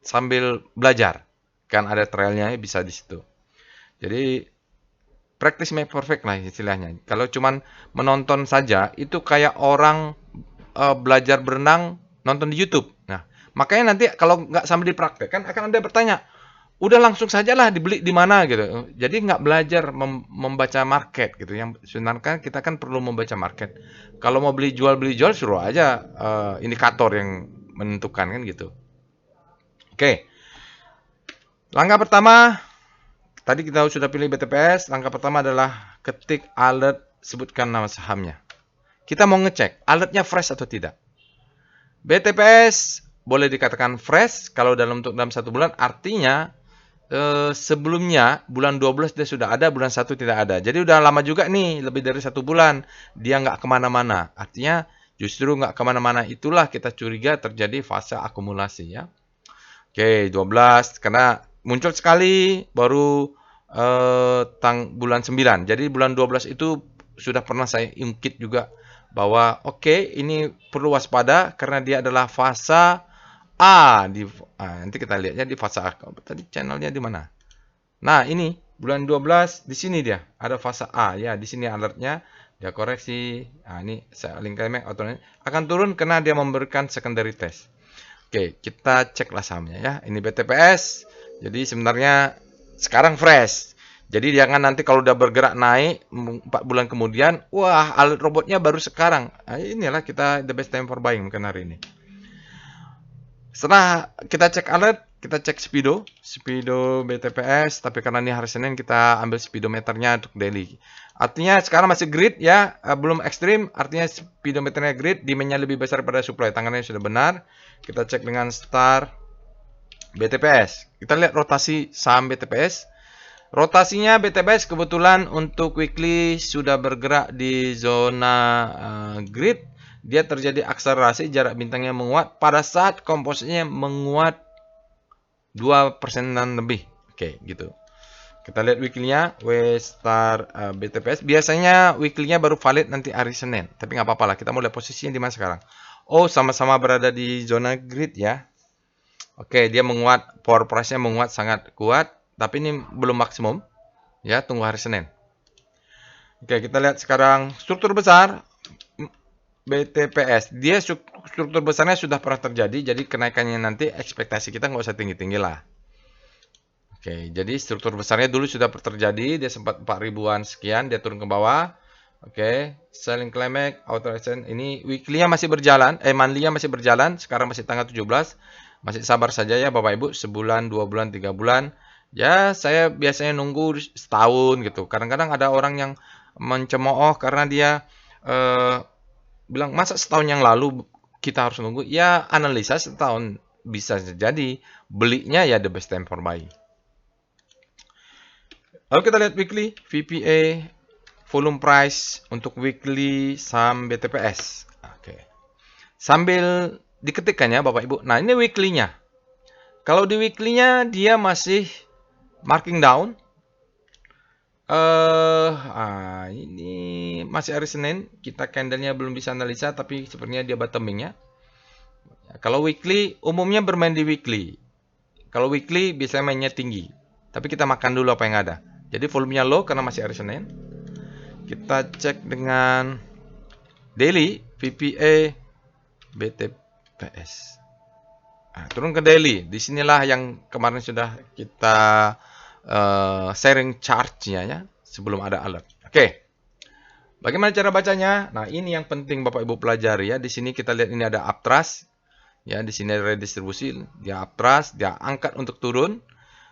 sambil belajar. Kan ada trailnya bisa di situ. Jadi practice make perfect lah istilahnya. Kalau cuman menonton saja itu kayak orang belajar berenang nonton di YouTube. Nah, makanya nanti kalau nggak sambil dipraktekkan akan ada bertanya, udah langsung sajalah dibeli di mana gitu. Jadi nggak belajar membaca market gitu. Yang sebenarnya kita kan perlu membaca market. Kalau mau beli jual suruh aja indikator yang menentukan kan gitu. Oke. Langkah pertama tadi kita sudah pilih BTPS. Langkah pertama adalah ketik alert, sebutkan nama sahamnya. Kita mau ngecek alertnya fresh atau tidak. BTPS boleh dikatakan fresh kalau dalam 1 bulan, artinya sebelumnya bulan 12 dia sudah ada, bulan 1 tidak ada. Jadi udah lama juga nih, lebih dari 1 bulan dia nggak kemana-mana. Artinya justru nggak kemana-mana itulah kita curiga terjadi fase akumulasi ya. Oke, 12 karena muncul sekali baru bulan 9. Jadi bulan 12 itu sudah pernah saya ungkit juga bahwa ini perlu waspada karena dia adalah fase A nanti kita lihatnya di fase A. Tadi channelnya di mana? Nah, ini bulan 12 di sini dia ada fase A ya, di sini alertnya dia koreksi. Nah, ini saya linknya akan turun karena dia memberikan secondary test. Oke, kita ceklah sahamnya ya. Ini BTPS. Jadi sebenarnya sekarang fresh. Jadi jangan nanti kalau udah bergerak naik 4 bulan kemudian, wah alert robotnya baru sekarang. Nah, inilah kita the best time for buying mungkin hari ini. Setelah kita cek alert, kita cek speedo BTPS, tapi karena ini hari Senin kita ambil speedometernya untuk daily. Artinya sekarang masih grid ya, belum ekstrim, artinya speedometernya grid, demand-nya lebih besar pada supply, tangannya sudah benar. Kita cek dengan star BTPS. Kita lihat rotasi saham BTPS. Rotasinya BTPS kebetulan untuk weekly sudah bergerak di zona grid. Dia terjadi akselerasi, jarak bintangnya menguat pada saat komposisinya menguat 2% lebih. Oke, gitu. Kita lihat weekly-nya, W-star BTPS. Biasanya weekly-nya baru valid nanti hari Senin. Tapi nggak apa-apa lah, kita mau lihat posisinya di mana sekarang. Oh, sama-sama berada di zona grid ya. Oke, dia menguat, power price-nya menguat sangat kuat. Tapi ini belum maksimum. Ya, tunggu hari Senin. Oke, kita lihat sekarang struktur besar. BTPS. Dia struktur besarnya sudah pernah terjadi, jadi kenaikannya nanti ekspektasi kita nggak usah tinggi-tinggi lah. Oke, jadi struktur besarnya dulu sudah pernah terjadi, dia sempat 4 ribuan sekian, dia turun ke bawah. Oke, selling climax, authorization, ini weekly-nya masih berjalan, monthly-nya masih berjalan, sekarang masih tanggal 17. Masih sabar saja ya Bapak Ibu, sebulan, 2 bulan, 3 bulan. Ya, saya biasanya nunggu setahun gitu. Kadang-kadang ada orang yang mencemooh karena dia bilang, masa setahun yang lalu kita harus nunggu? Ya, analisa setahun bisa jadi. Belinya ya the best time for buying. Lalu kita lihat weekly, VPA, volume price untuk weekly saham BTPS. Oke. Sambil diketikkan ya Bapak Ibu. Nah, ini weekly-nya. Kalau di weekly-nya dia masih marking down. Ini masih hari Senin. Kita candle-nya belum bisa analisa, tapi sepertinya dia bottoming ya. Kalau weekly, umumnya bermain di weekly. Kalau weekly biasanya mainnya tinggi. Tapi kita makan dulu apa yang ada. Jadi volumenya low karena masih hari Senin. Kita cek dengan daily, VPA, BTPS. Nah, turun ke daily. Disinilah yang kemarin sudah kita sharing charge-nya ya, sebelum ada alert. Oke. Bagaimana cara bacanya? Nah, ini yang penting Bapak Ibu pelajari ya. Di sini kita lihat ini ada uptrust. Ya, di sini ada redistribusi, dia uptrust, dia angkat untuk turun.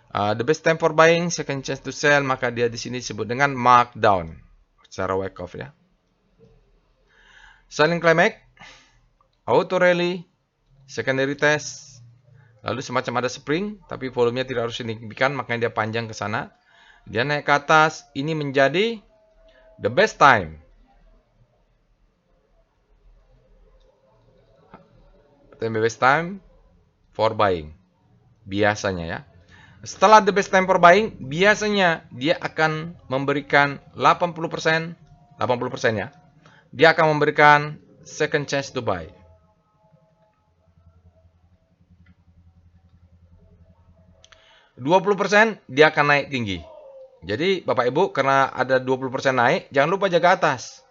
The best time for buying, second chance to sell, maka dia di sini disebut dengan markdown secara wake off ya. Selling climax, auto rally, secondary test, lalu semacam ada spring, tapi volumenya tidak harus signifikan, makanya dia panjang ke sana. Dia naik ke atas, ini menjadi the best time. The best time for buying. Biasanya ya. Setelah the best time for buying, biasanya dia akan memberikan 80% ya. Dia akan memberikan second chance to buy. %20 dia akan naik tinggi. Jadi Bapak Ibu, karena ada 20% naik, jangan lupa jaga atas.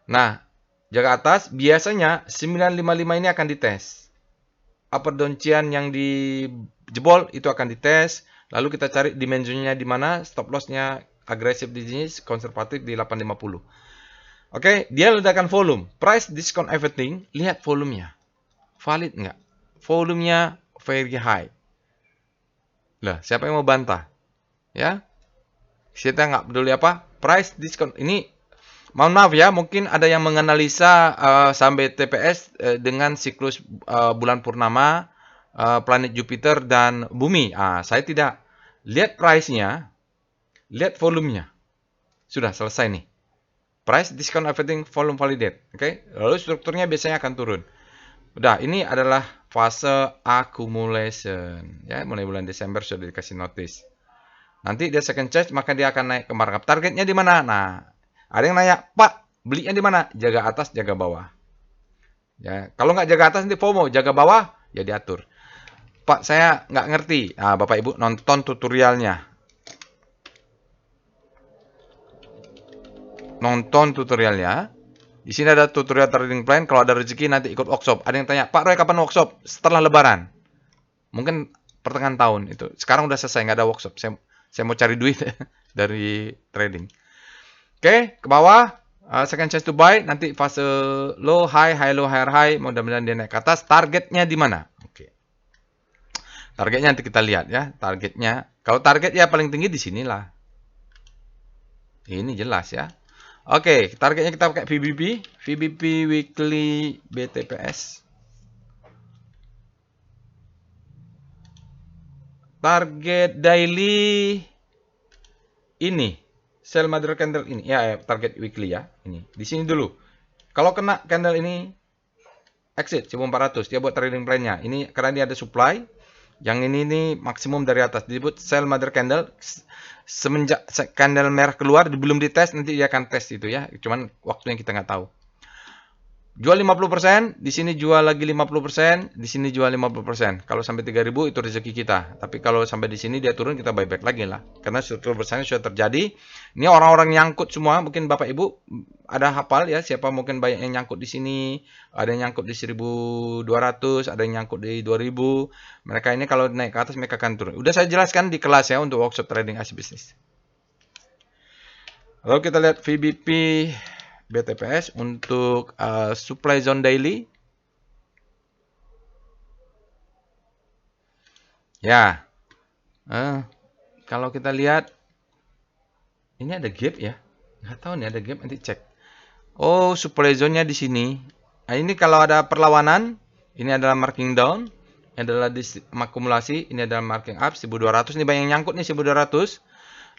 Nah, jaga atas biasanya 955 ini akan dites. Upper down chain yang dijebol itu akan dites. Lalu kita cari dimensinya di mana, stop lossnya agresif di sini, konservatif di 850. Oke, dia ledakan volume, price discount everything. Lihat volumenya, valid nggak? Volumenya very high. Lah, siapa yang mau bantah? Ya, kita nggak peduli apa, price discount ini. Mohon maaf ya, mungkin ada yang menganalisa saham BTPS dengan siklus bulan purnama, planet Jupiter dan bumi. Saya tidak. Lihat price-nya, lihat volumenya. Sudah selesai nih. Price, discount, everything, volume validate. Oke, lalu strukturnya biasanya akan turun. Udah, ini adalah fase accumulation. Ya, mulai bulan Desember sudah dikasih notice. Nanti dia second chance, maka dia akan naik ke markup. Targetnya di mana? Nah, ada yang nanya, Pak, belinya di mana? Jaga atas, jaga bawah. Ya, kalau nggak jaga atas nanti FOMO, jaga bawah, ya diatur. Pak, saya nggak ngerti. Nah, Bapak Ibu nonton tutorialnya. Nonton tutorialnya. Di sini ada tutorial trading plan. Kalau ada rezeki nanti ikut workshop. Ada yang tanya, Pak Roy kapan workshop? Setelah Lebaran. Mungkin pertengahan tahun itu. Sekarang udah selesai, nggak ada workshop. Saya mau cari duit dari trading. Oke, ke bawah. Second chance to buy. Nanti fase low, high, high, low, higher, high. Mudah-mudahan dia naik ke atas. Targetnya di mana? Oke. Targetnya nanti kita lihat ya. Targetnya. Kalau target ya paling tinggi di sinilah. Ini jelas ya. Oke, targetnya kita pakai VBP. VBP Weekly BTPS. Target daily ini. Sell mother candle ini. Ya, target weekly ya. Ini. Di sini dulu. Kalau kena candle ini, exit 1400. Dia buat trading plan-nya. Ini karena dia ada supply. Yang ini maksimum dari atas. Disebut sell mother candle. Semenjak candle merah keluar, belum dites, nanti dia akan tes itu ya. Cuman waktunya kita nggak tahu. Jual 50%, di sini jual lagi 50%, di sini jual 50%. Kalau sampai 3000 itu rezeki kita. Tapi kalau sampai di sini dia turun, kita buyback lagi lah. Karena struktur besarnya sudah terjadi. Ini orang-orang nyangkut semua, mungkin Bapak Ibu ada hafal ya, siapa mungkin banyak yang nyangkut di sini, ada yang nyangkut di 1200, ada yang nyangkut di 2000. Mereka ini kalau naik ke atas mereka akan turun. Udah saya jelaskan di kelas ya untuk workshop trading Asia Business. Lalu kita lihat VBP BTPS untuk supply zone daily. Ya, kalau kita lihat ini ada gap ya, nggak tahu nih ada gap, nanti cek. Oh, supply zone-nya di sini. Nah, ini kalau ada perlawanan, ini adalah marking down, ini adalah akumulasi, ini adalah marking up 1200. Ini banyak yang nyangkut nih 1200.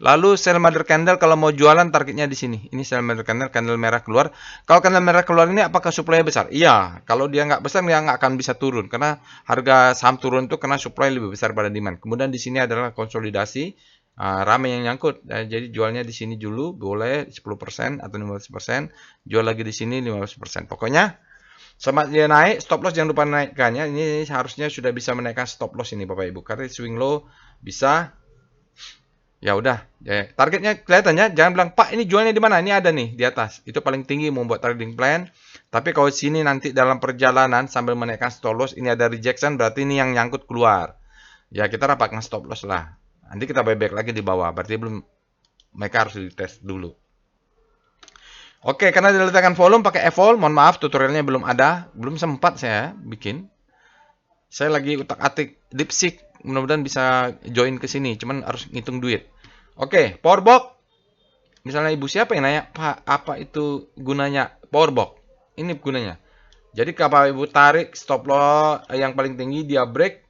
Lalu sell mother candle kalau mau jualan targetnya di sini. Ini sell mother candle, candle merah keluar. Kalau candle merah keluar ini apakah supply besar? Iya. Kalau dia nggak besar dia nggak akan bisa turun karena harga saham turun itu karena supply lebih besar pada demand. Kemudian di sini adalah konsolidasi, ramai yang nyangkut. Jadi jualnya di sini dulu boleh 10% atau 15%, jual lagi di sini 15%. Pokoknya sama dia naik, stop loss jangan lupa naikkannya. Ini harusnya sudah bisa menaikkan stop loss ini Bapak Ibu. Karena swing low bisa. Ya udah, ya, targetnya kelihatannya. Jangan bilang, Pak ini jualnya di mana? Ini ada nih di atas. Itu paling tinggi membuat trading plan. Tapi kalau sini nanti dalam perjalanan sambil menaikkan stop loss, ini ada rejection, berarti ini yang nyangkut keluar. Ya kita rapatkan stop loss lah. Nanti kita buyback lagi di bawah. Berarti belum, mereka harus dites dulu. Oke, karena diletakkan volume pakai evol. Mohon maaf, tutorialnya belum ada, belum sempat saya bikin. Saya lagi utak-atik DeepSeek. Mudah-mudahan bisa join ke sini. Cuman harus ngitung duit. Oke, powerbox. Misalnya ibu siapa yang nanya, Pak, apa itu gunanya powerbox? Ini gunanya. Jadi kalau ibu tarik stop loss yang paling tinggi, dia break.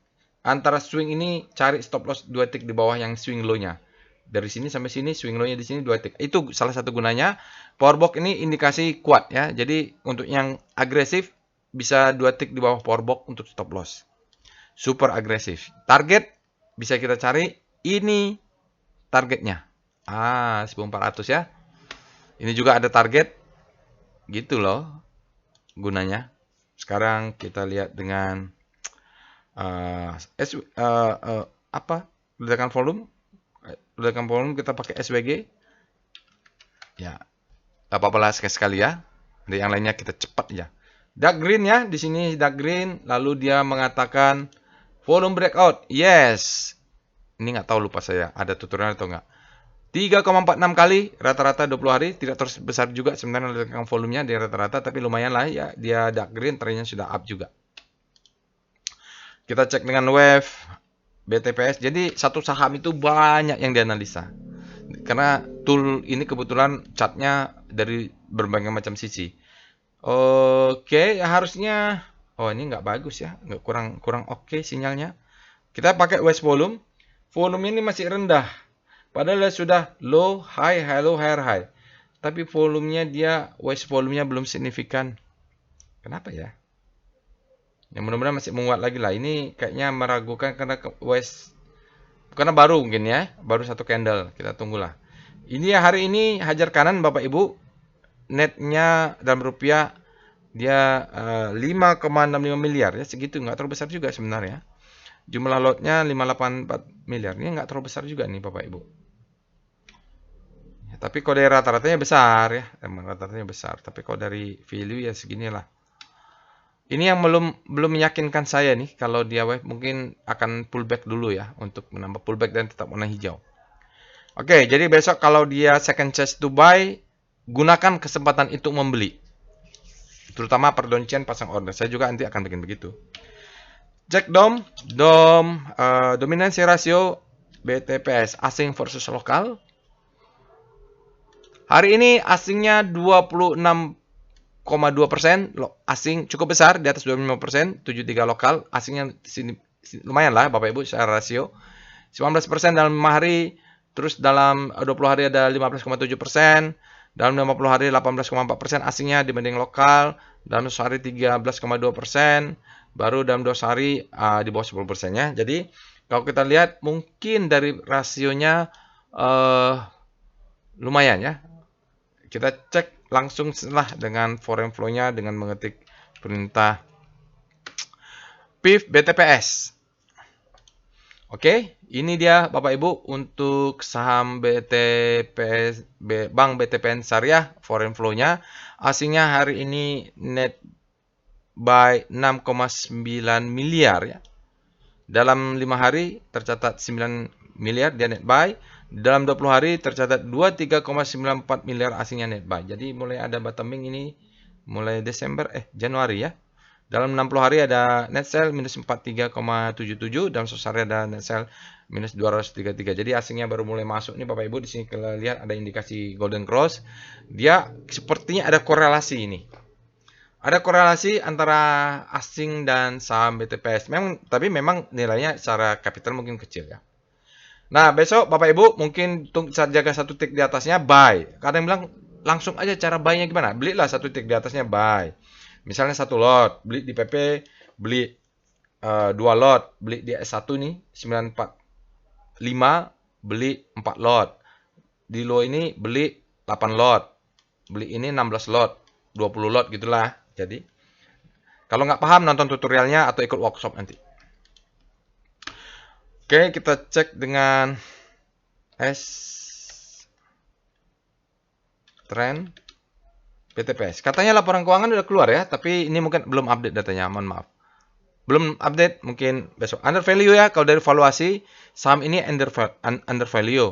Antara swing ini cari stop loss 2 tick di bawah yang swing low-nya. Dari sini sampai sini, swing low-nya di sini 2 tick. Itu salah satu gunanya. Powerbox ini indikasi kuat ya. Jadi untuk yang agresif bisa 2 tick di bawah powerbox untuk stop loss. Super agresif. Target bisa kita cari ini. Targetnya 1400 ya. Ini juga ada target gitu loh gunanya. Sekarang kita lihat dengan ledakan volume. Ledakan volume kita pakai SWG ya, gak apa-apa lah sekali-sekali ya. Ada yang lainnya kita cepat ya. Dark green ya, di sini dark green. Lalu dia mengatakan volume breakout. Yes. Ini nggak tahu, lupa saya ada tutorial atau enggak. 3,46 kali rata-rata 20 hari, tidak terus besar juga sebenarnya ledakan volumenya di rata-rata, tapi lumayan lah ya, dia dark green, trennya sudah up juga. Kita cek dengan wave BTPS. Jadi satu saham itu banyak yang dianalisa. Karena tool ini kebetulan chartnya dari berbagai macam sisi. Oke, harusnya ini nggak bagus ya, nggak kurang oke sinyalnya. Kita pakai waste volume. Volume ini masih rendah. Padahal sudah low, high, low, high. Tapi volumenya dia, waste volumenya belum signifikan. Kenapa ya? Ya mudah-mudahan masih menguat lagi lah. Ini kayaknya meragukan karena waste, karena baru mungkin ya. Baru satu candle. Kita tunggulah. Ini hari ini hajar kanan Bapak Ibu. Netnya dalam rupiah dia 5,65 miliar. Ya segitu, nggak terlalu besar juga sebenarnya. Jumlah lotnya 584 miliar. Ini nggak terlalu besar juga nih Bapak Ibu. Ya, tapi kalau dari rata-ratanya besar ya. Emang rata-ratanya besar. Tapi kalau dari value ya seginilah. Ini yang belum meyakinkan saya nih. Kalau dia wave mungkin akan pullback dulu ya. Untuk menambah pullback dan tetap warna hijau. Oke, jadi besok kalau dia second chance to buy, gunakan kesempatan itu membeli. Terutama per Donchian pasang order. Saya juga nanti akan bikin begitu. Cek dominansi rasio BTPS asing versus lokal. Hari ini asingnya 26,2%, asing cukup besar di atas 25%, 73 lokal, asingnya sini lumayan lah Bapak Ibu secara rasio. 19% dalam 5 hari, terus dalam 20 hari ada 15,7%, dalam 50 hari 18,4% asingnya dibanding lokal, dalam 1 hari 13,2%. Baru dalam 2 hari di bawah 10% ya. Jadi kalau kita lihat mungkin dari rasionya lumayan ya. Kita cek langsung setelah dengan foreign flow-nya dengan mengetik perintah PIF BTPS. Oke, ini dia Bapak Ibu untuk saham BTPS, Bank BTPN Syariah foreign flow-nya. Asingnya hari ini net buy 6,9 miliar ya. Dalam 5 hari tercatat 9 miliar dia net buy. Dalam 20 hari tercatat 23,94 miliar asingnya net buy. Jadi mulai ada bottoming ini mulai Januari ya. Dalam 60 hari ada net sell minus 43,77, dalam 100 hari ada net sell minus 233. Jadi asingnya baru mulai masuk nih Bapak Ibu. Di sini kita lihat ada indikasi golden cross. Dia sepertinya ada korelasi ini. Ada korelasi antara asing dan saham BTPS. Tapi memang nilainya secara kapital mungkin kecil ya. Nah, besok Bapak Ibu mungkin jaga satu tick di atasnya buy. Kadang bilang langsung aja cara buy-nya gimana? Belilah satu tick di atasnya buy. Misalnya satu lot, beli di PP, beli 2 lot, beli di S1 nih 945, beli 4 lot. Di low ini beli 8 lot. Beli ini 16 lot, 20 lot gitulah. Jadi kalau nggak paham nonton tutorialnya atau ikut workshop nanti. Oke, kita cek dengan S trend BTPS. Katanya laporan keuangan udah keluar ya, tapi ini mungkin belum update datanya, mohon maaf. Belum update, mungkin besok. Under value ya, kalau dari valuasi, saham ini under value.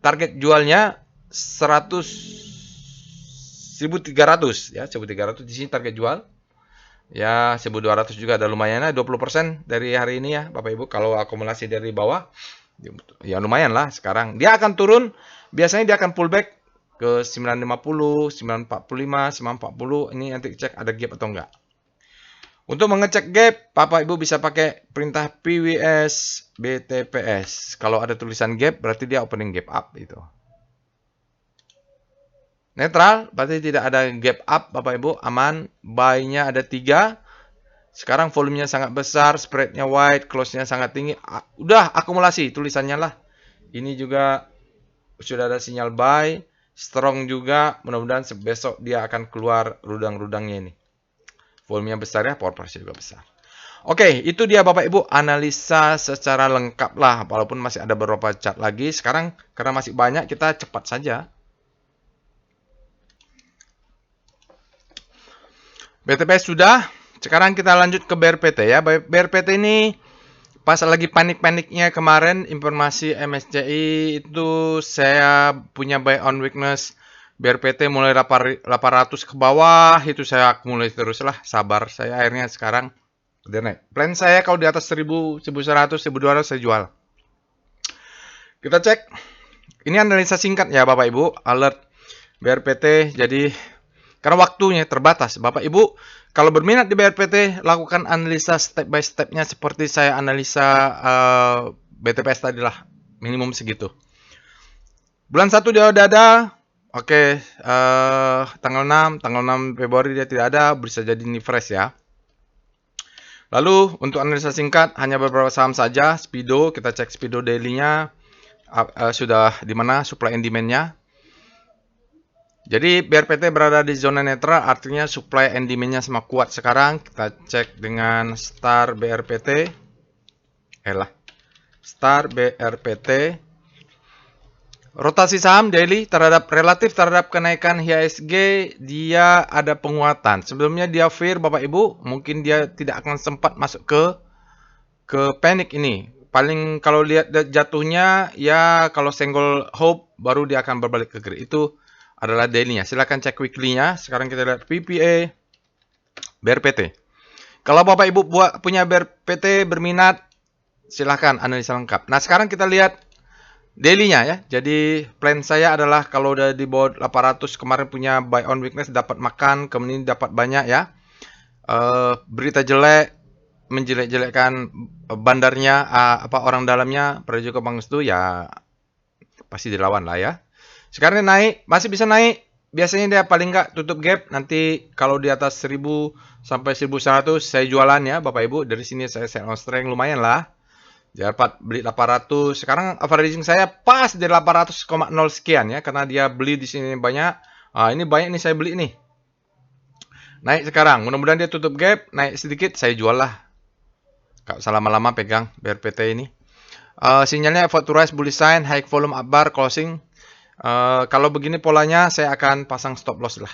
Target jualnya 1.300 ya, 1.300 di sini target jual. Ya, 1.200 juga ada lumayan lah, 20% dari hari ini ya, Bapak Ibu. Kalau akumulasi dari bawah, ya lumayan lah sekarang. Dia akan turun, biasanya dia akan pullback ke 950, 945, 940. Ini nanti cek ada gap atau enggak. Untuk mengecek gap, Bapak Ibu bisa pakai perintah PWS BTPS. Kalau ada tulisan gap, berarti dia opening gap up itu. Netral, berarti tidak ada gap up, Bapak Ibu, aman. Buy-nya ada 3. Sekarang volumenya sangat besar, spread-nya wide, close-nya sangat tinggi. Udah akumulasi tulisannya lah. Ini juga sudah ada sinyal buy. Strong juga, mudah-mudahan besok dia akan keluar rudang-rudangnya ini. Volumenya besar ya, power price juga besar. Oke, itu dia Bapak Ibu analisa secara lengkap lah. Walaupun masih ada beberapa chart lagi. Sekarang karena masih banyak, kita cepat saja. BTPS sudah. Sekarang kita lanjut ke BRPT ya. BRPT ini pas lagi panik-paniknya kemarin informasi MSCI itu saya punya buy on weakness. BRPT mulai 800 ke bawah, itu saya akumulasi terus lah, sabar. Saya akhirnya sekarang udah naik. Plan saya kalau di atas 1000, 1100, 1200 saya jual. Kita cek. Ini analisa singkat ya Bapak Ibu, alert BRPT. Jadi karena waktunya terbatas, Bapak Ibu kalau berminat di BRPT, lakukan analisa step by stepnya seperti saya analisa BTPS tadi lah, minimum segitu. Bulan 1 dia udah ada. Oke, tanggal 6 Februari dia tidak ada, bisa jadi ini fresh ya. Lalu untuk analisa singkat hanya beberapa saham saja. Speedo, kita cek Speedo daily-nya sudah di mana supply and demand-nya. Jadi BRPT berada di zona netral, artinya supply and demand-nya sama kuat sekarang. Kita cek dengan Star BRPT. Star BRPT. Rotasi saham daily relatif terhadap kenaikan IHSG dia ada penguatan. Sebelumnya dia fear Bapak Ibu, mungkin dia tidak akan sempat masuk ke panic ini. Paling kalau lihat jatuhnya ya kalau senggol hope baru dia akan berbalik ke green. Itu adalah daily-nya. Silakan cek weekly-nya. Sekarang kita lihat PPA BRPT. Kalau Bapak Ibu punya BRPT berminat, silahkan analisa lengkap. Nah, sekarang kita lihat daily-nya ya. Jadi plan saya adalah kalau udah di bawah 800 kemarin punya buy on weakness dapat makan, kemudian dapat banyak ya. Berita jelek menjelek-jelekkan bandarnya orang dalamnya, juga Bang Stu ya pasti dilawan lah ya. Sekarang naik, masih bisa naik. Biasanya dia paling nggak tutup gap. Nanti kalau di atas 1000 sampai 1100 saya jualan ya Bapak Ibu. Dari sini saya sell on strength lumayan lah. Dapat beli 800. Sekarang averaging saya pas di 800,0 sekian ya. Karena dia beli di sini banyak. Ini banyak nih saya beli nih. Naik sekarang. Mudah-mudahan dia tutup gap. Naik sedikit saya jual lah. Gak usah lama-lama pegang BRPT ini. Sinyalnya effort to rise, bullish sign, high volume up bar, closing. Kalau begini polanya saya akan pasang stop loss lah.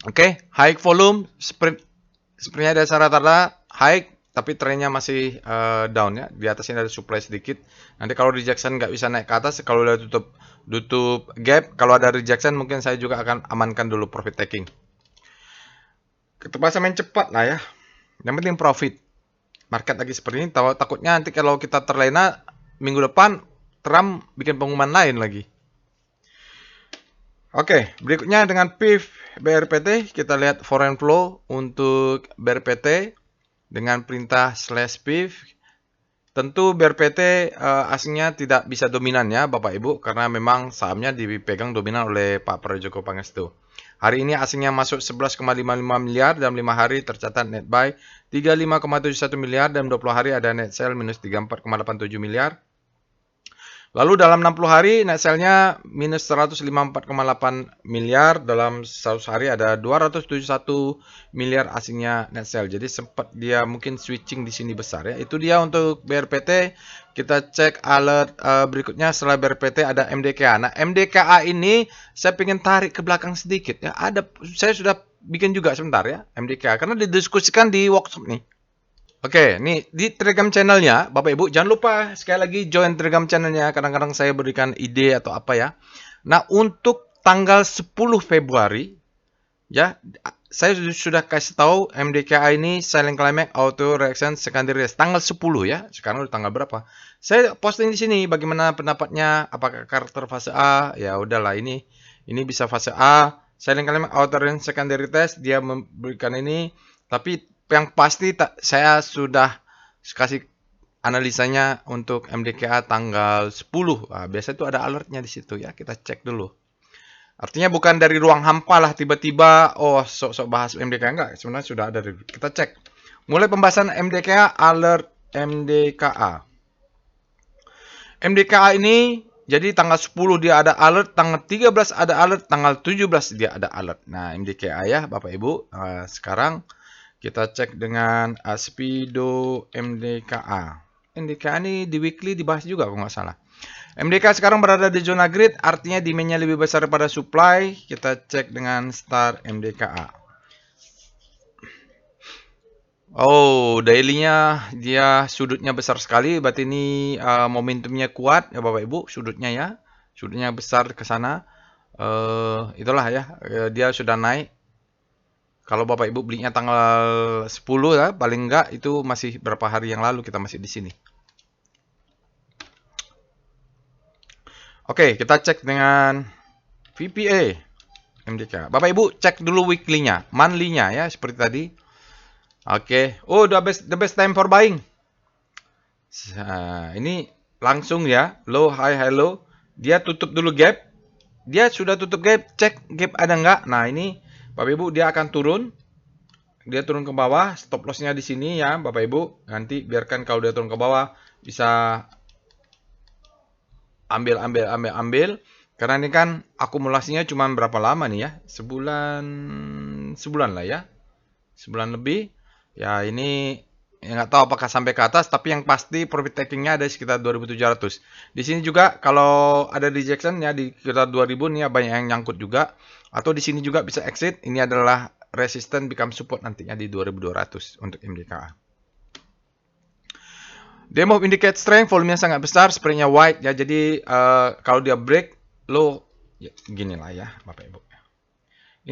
Oke, high volume, sepertinya ada rata-rata high, tapi trennya masih down ya. Di atasnya ada supply sedikit. Nanti kalau rejection nggak bisa naik ke atas, kalau udah tutup gap, kalau ada rejection mungkin saya juga akan amankan dulu profit taking. Kita main cepat lah ya. Yang penting profit. Market lagi seperti ini, takutnya nanti kalau kita terlena minggu depan Trump bikin pengumuman lain lagi. Oke, berikutnya dengan PIF BRPT, kita lihat foreign flow untuk BRPT dengan perintah /PIF. Tentu BRPT aslinya tidak bisa dominan ya Bapak Ibu, karena memang sahamnya dipegang dominan oleh Pak Prajogo Pangestu. Hari ini asingnya masuk 11,55 miliar dalam 5 hari tercatat net buy 35,71 miliar dan 20 hari ada net sell minus 34,87 miliar. Lalu dalam 60 hari net sell-nya minus 154,8 miliar, dalam 100 hari ada 271 miliar asingnya net sell. Jadi sempat dia mungkin switching di sini besar ya. Itu dia untuk BRPT. Kita cek alert berikutnya setelah BRPT ada MDKA. Nah, MDKA ini saya pengen tarik ke belakang sedikit ya. Saya sudah bikin juga sebentar ya MDKA karena didiskusikan di workshop nih. Oke, nih di Telegram channelnya, Bapak Ibu, jangan lupa sekali lagi join Telegram channelnya. Kadang-kadang saya berikan ide atau apa ya. Nah, untuk tanggal 10 Februari, ya, saya sudah kasih tahu MDKA ini silent climax auto reaction secondary race tanggal 10 ya. Sekarang udah tanggal berapa? Saya posting di sini bagaimana pendapatnya, apakah karakter fase A? Ya udahlah ini bisa fase A. Silent climax auto reaction secondary test dia memberikan ini, tapi yang pasti saya sudah kasih analisanya untuk MDKA tanggal 10. Nah, biasa itu ada alertnya di situ ya. Kita cek dulu. Artinya bukan dari ruang hampa lah tiba-tiba sok-sok bahas MDKA, enggak. Sebenarnya sudah ada. Kita cek. Mulai pembahasan MDKA, alert MDKA. MDKA ini jadi tanggal 10 dia ada alert, tanggal 13 ada alert, tanggal 17 dia ada alert. Nah, MDKA ya Bapak Ibu. Sekarang kita cek dengan Aspido MDKA. MDKA ini di weekly dibahas juga kalau nggak salah. MDKA sekarang berada di zona grid, artinya demand-nya lebih besar daripada supply. Kita cek dengan Star MDKA. Oh, daily-nya dia sudutnya besar sekali, berarti ini momentumnya kuat ya Bapak Ibu, sudutnya ya. Sudutnya besar ke sana. Itulah ya, dia sudah naik. Kalau Bapak Ibu belinya tanggal 10 ya, paling enggak itu masih berapa hari yang lalu kita masih di sini. Oke, kita cek dengan VPA MDK. Bapak Ibu cek dulu weekly-nya, monthly-nya ya seperti tadi. Oke. Oh, the best time for buying. Nah, ini langsung ya, low high low. Dia tutup dulu gap. Dia sudah tutup gap, cek gap ada enggak. Nah, ini Bapak Ibu dia akan turun. Dia turun ke bawah, stop loss-nya di sini ya Bapak Ibu. Nanti biarkan kalau dia turun ke bawah bisa ambil. Karena ini kan akumulasinya cuma berapa lama nih ya? Sebulan lah ya. Sebulan lebih. Ya ini nggak tahu apakah sampai ke atas, tapi yang pasti profit taking-nya ada sekitar 2.700. Di sini juga kalau ada rejection ya di sekitar 2.000 nih ya, banyak yang nyangkut juga. Atau di sini juga bisa exit. Ini adalah resistance become support nantinya di 2.200 untuk MDKA. Demo indicate strength, volumenya sangat besar, sepertinya white ya. Jadi kalau dia break low, ya, gini lah ya Bapak Ibu.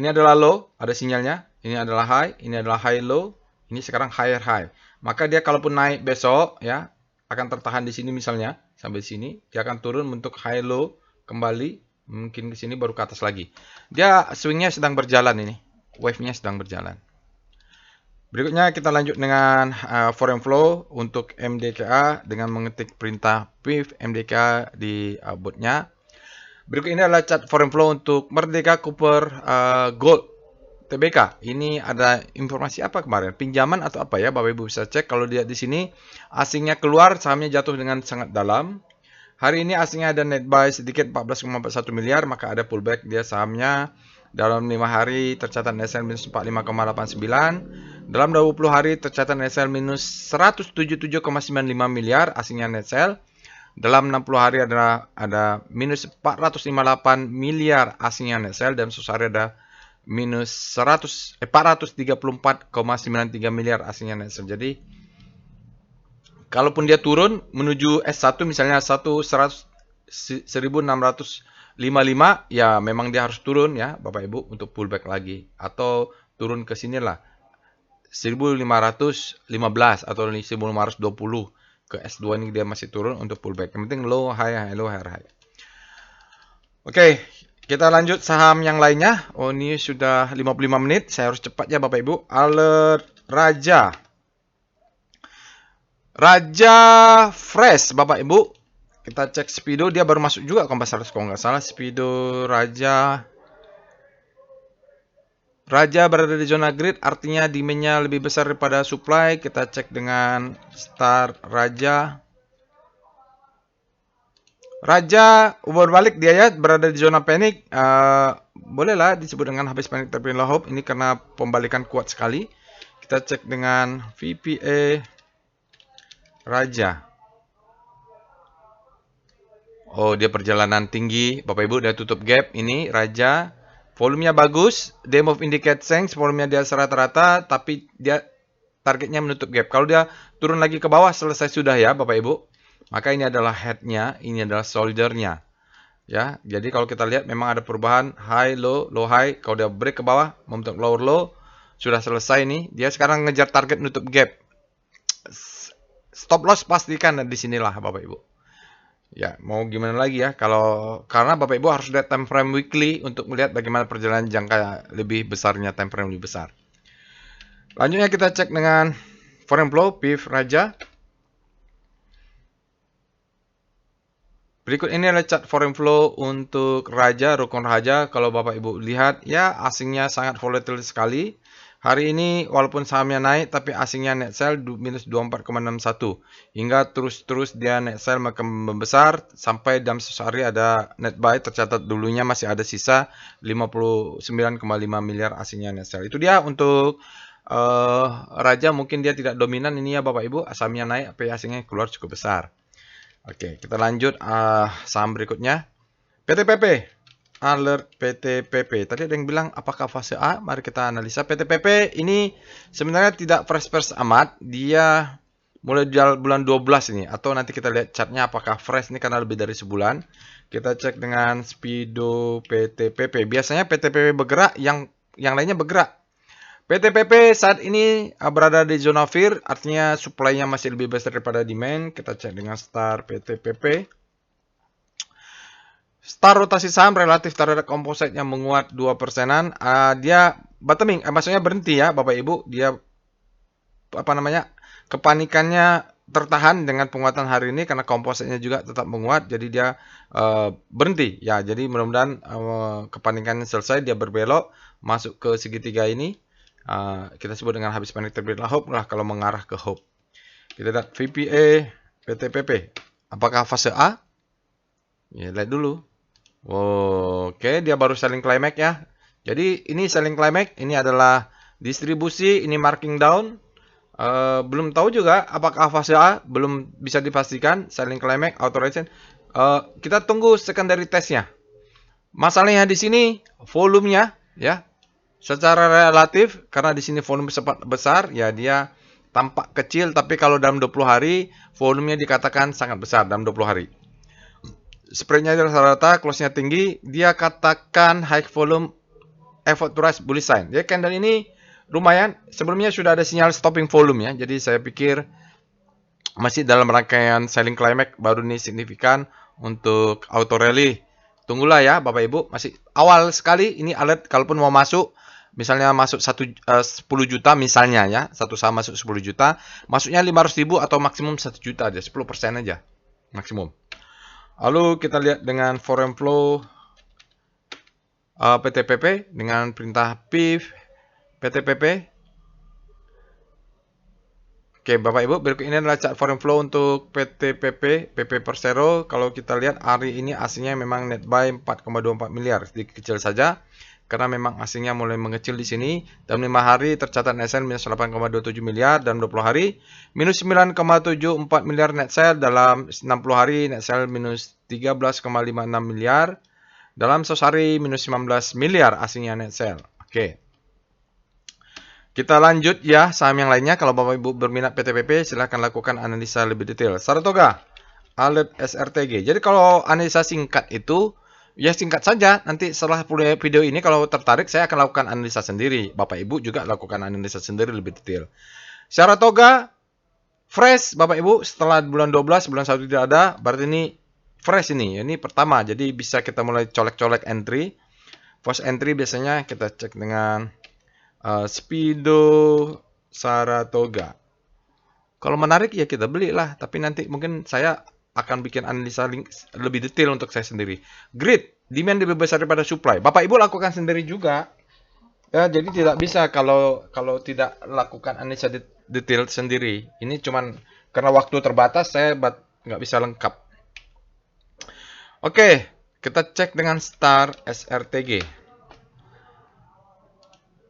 Ini adalah low, ada sinyalnya. Ini adalah high, ini adalah high low. Ini sekarang higher high. Maka dia kalaupun naik besok ya akan tertahan di sini misalnya sampai sini, dia akan turun untuk high low kembali, mungkin ke sini baru ke atas lagi. Dia swingnya sedang berjalan ini, wave-nya sedang berjalan. Berikutnya kita lanjut dengan foreign flow untuk MDKA dengan mengetik perintah PIF MDKA di botnya. Berikut ini adalah chart foreign flow untuk Merdeka Cooper Gold TBK. Ini ada informasi apa kemarin? Pinjaman atau apa ya? Bapak Ibu bisa cek. Kalau dia di sini asingnya keluar, sahamnya jatuh dengan sangat dalam. Hari ini asingnya ada net buy sedikit 14,41 miliar, maka ada pullback dia sahamnya Dalam 5 hari tercatat net sale minus 45,89. Dalam 20 hari tercatat net sale minus 177,95 miliar asingnya net sale. Dalam 60 hari ada minus 458 miliar asingnya net sale, dan 100 hari ada minus 434,93 miliar asingnya net sale. Jadi kalaupun dia turun menuju S1 misalnya 1655, ya memang dia harus turun ya Bapak Ibu untuk pullback lagi, atau turun ke sinilah 1515 atau 1520 ke S2 ini dia masih turun untuk pullback. Yang penting low high, low high. Oke, kita lanjut saham yang lainnya. Oh, ini sudah 55 menit. Saya harus cepat ya Bapak Ibu. Alert Raja. Raja Fresh Bapak Ibu. Kita cek Speedo, dia baru masuk juga Kompas 100 kalau nggak salah. Speedo Raja. Raja berada di zona grid, artinya demand-nya lebih besar daripada supply. Kita cek dengan start Raja. Raja berbalik dia ya, berada di zona panik. Bolehlah disebut dengan habis panik terpilih hope. Ini karena pembalikan kuat sekali. Kita cek dengan VPA Raja. Oh, dia perjalanan tinggi. Bapak Ibu, dia tutup gap ini Raja. Volumenya bagus, day move indicate strength, volumenya dia rata-rata, tapi dia targetnya menutup gap. Kalau dia turun lagi ke bawah, selesai sudah ya Bapak Ibu. Maka ini adalah head-nya, ini adalah shoulder-nya. Ya, jadi kalau kita lihat memang ada perubahan high, low, low, high. Kalau dia break ke bawah, membentuk lower low, sudah selesai nih. Dia sekarang ngejar target nutup gap. Stop loss pastikan di sinilah Bapak Ibu. Ya, mau gimana lagi ya, karena Bapak Ibu harus lihat time frame weekly untuk melihat bagaimana perjalanan jangka lebih besarnya, time frame lebih besar. Lanjutnya kita cek dengan foreign flow PIF Raja. Berikut ini adalah chart foreign flow untuk Raja, rukun Raja. Kalau Bapak Ibu lihat ya, asingnya sangat volatile sekali. Hari ini walaupun sahamnya naik, tapi asingnya net sell minus 24,61. Hingga terus dia net sell makin membesar, sampai dalam sehari ada net buy, tercatat dulunya masih ada sisa 59,5 miliar asingnya net sell. Itu dia untuk Raja, mungkin dia tidak dominan ini ya Bapak Ibu. Sahamnya naik, tapi asingnya keluar cukup besar. Oke, kita lanjut saham berikutnya. PTPP. Alert PTPP. Tadi ada yang bilang apakah fase A? Mari kita analisa. PTPP ini sebenarnya tidak fresh amat. Dia mulai di bulan 12 ini. Atau nanti kita lihat chartnya apakah fresh ini karena lebih dari sebulan. Kita cek dengan Speedo PTPP. Biasanya PTPP bergerak, yang lainnya bergerak. PTPP saat ini berada di zona fear. Artinya supply-nya masih lebih besar daripada demand. Kita cek dengan Star PTPP. Star rotasi saham relatif terhadap komposit yang menguat 2%-an. Dia bottoming, maksudnya berhenti ya Bapak Ibu. Dia kepanikannya tertahan dengan penguatan hari ini karena kompositnya juga tetap menguat. Jadi dia berhenti ya. Jadi mudah-mudahan kepanikannya selesai, dia berbelok masuk ke segitiga ini. Kita sebut dengan habis panik terbitlah hope lah kalau mengarah ke hope. Kita lihat VPA PTPP. Apakah fase A? Ya, lihat dulu. Oke, dia baru selling climax ya. Jadi ini selling climax, ini adalah distribusi, ini marking down. Belum tahu juga apakah fase A, belum bisa dipastikan. Selling climax, authorization. Kita tunggu secondary testnya. Masalahnya di sini volumenya ya. Secara relatif karena di sini volume besar ya, dia tampak kecil, tapi kalau dalam 20 hari volumenya dikatakan sangat besar dalam 20 hari. Spreadnya rata-rata, close-nya tinggi, dia katakan high volume effort to rise bullish sign. Jadi candle ini lumayan, sebelumnya sudah ada sinyal stopping volume ya. Jadi saya pikir masih dalam rangkaian selling climax, baru ini signifikan untuk auto rally. Tunggulah ya Bapak Ibu, masih awal sekali ini alert. Kalaupun mau masuk, misalnya masuk 10 juta misalnya ya, satu saham masuk 10 juta, masuknya 500.000 atau maksimum 1 juta aja, 10% aja maksimum. Lalu kita lihat dengan foreign flow PTPP dengan perintah PIF PTPP. Oke Bapak Ibu, berikut ini adalah chart foreign flow untuk PTPP, PP Persero. Kalau kita lihat hari ini aslinya memang net buy 4,24 miliar, sedikit kecil saja. karena memang asingnya mulai mengecil di sini. Dalam 5 hari tercatat net sale minus 8,27 miliar, dalam 20 hari minus 9,74 miliar net sale, dalam 60 hari net sale minus 13,56 miliar, dalam 100 hari minus 19 miliar asingnya net sale. Oke. Kita lanjut ya saham yang lainnya. Kalau Bapak Ibu berminat PTPP, silahkan lakukan analisa lebih detail. Saratoga, Alert SRTG. Jadi kalau analisa singkat itu, ya singkat saja. Nanti setelah video ini kalau tertarik, saya akan lakukan analisa sendiri. Bapak Ibu juga lakukan analisa sendiri lebih detail. Saratoga, fresh Bapak Ibu, setelah bulan 12, bulan 1 tidak ada, berarti ini fresh ini. Ini pertama, jadi bisa kita mulai colek-colek entry. First entry biasanya kita cek dengan Speedo Saratoga. Kalau menarik ya kita belilah, tapi nanti mungkin saya akan bikin analisa lebih detail untuk saya sendiri. Grid, demand lebih besar daripada supply. Bapak Ibu lakukan sendiri juga. Ya, jadi tidak bisa kalau tidak lakukan analisa detail sendiri. Ini cuman karena waktu terbatas saya nggak bisa lengkap. Oke, kita cek dengan Star SRTG.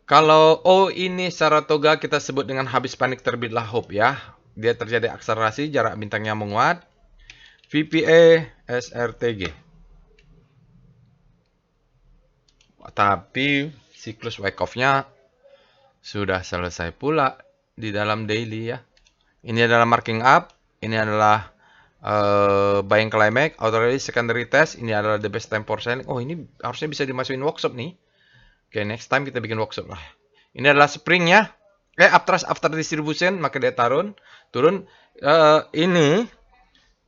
Kalau ini Saratoga kita sebut dengan habis panik terbitlah hope ya. Dia terjadi akselerasi, jarak bintangnya menguat. VPA SRTG. Tapi siklus wake off-nya sudah selesai pula di dalam daily ya. Ini adalah marking up, ini adalah buying climax, auto release, secondary test, ini adalah the best time for selling. Oh, ini harusnya bisa dimasukin workshop nih. Oke, next time kita bikin workshop lah. Ini adalah springnya. After distribution, maka dia turun. Ini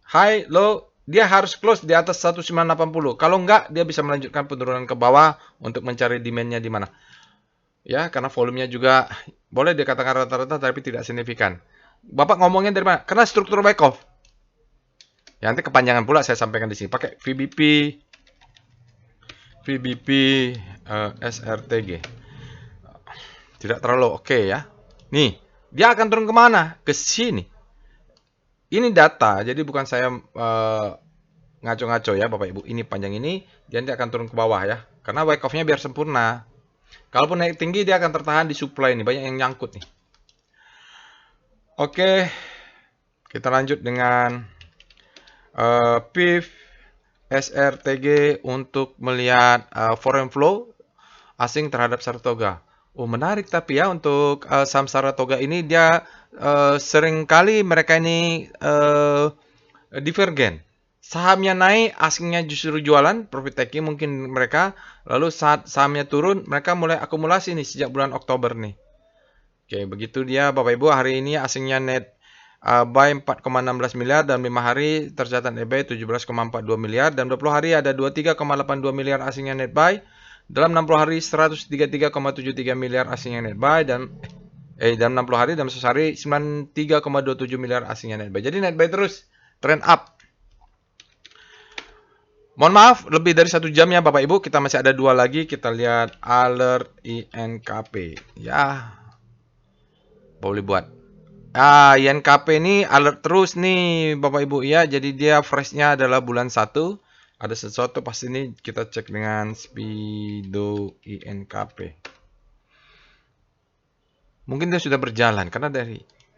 high, low, dia harus close di atas 1980. Kalau enggak, dia bisa melanjutkan penurunan ke bawah untuk mencari demand-nya di mana. Ya, karena volumenya juga boleh dikatakan rata-rata tapi tidak signifikan. Bapak ngomongnya dari mana? Karena struktur wake off. Ya, nanti kepanjangan pula saya sampaikan di sini. Pakai VBP SRTG. Tidak terlalu oke ya. Nih, dia akan turun kemana? Ke sini. Ini data, jadi bukan saya ngaco-ngaco ya Bapak Ibu. Ini panjang ini, dia nanti akan turun ke bawah ya. Karena wake off-nya biar sempurna. Kalaupun naik tinggi, dia akan tertahan di supply ini. Banyak yang nyangkut nih. Oke, kita lanjut dengan PIF SRTG untuk melihat foreign flow asing terhadap Saratoga. Oh, menarik tapi ya untuk saham Saratoga ini dia seringkali mereka ini divergen. Sahamnya naik, asingnya justru jualan, profit taking mungkin mereka. Lalu saat sahamnya turun, mereka mulai akumulasi nih sejak bulan Oktober nih. Oke, begitu dia Bapak Ibu. Hari ini asingnya net buy 4,16 miliar, dan 5 hari tercatat net buy 17,42 miliar, dan 20 hari ada 23,82 miliar asingnya net buy. Dalam 60 hari 133,73 miliar asingnya net buy, dan dalam 60 hari dalam 1 hari 93,27 miliar asingnya net buy. Jadi net buy terus trend up. Mohon maaf, lebih dari 1 jam ya Bapak Ibu. Kita masih ada 2 lagi. Kita lihat alert INKP. Ya, boleh buat. INKP ini alert terus nih Bapak Ibu ya. Jadi dia freshnya adalah bulan 1. Ada sesuatu pasti ini kita cek dengan Speedo INKP. Mungkin dia sudah berjalan karena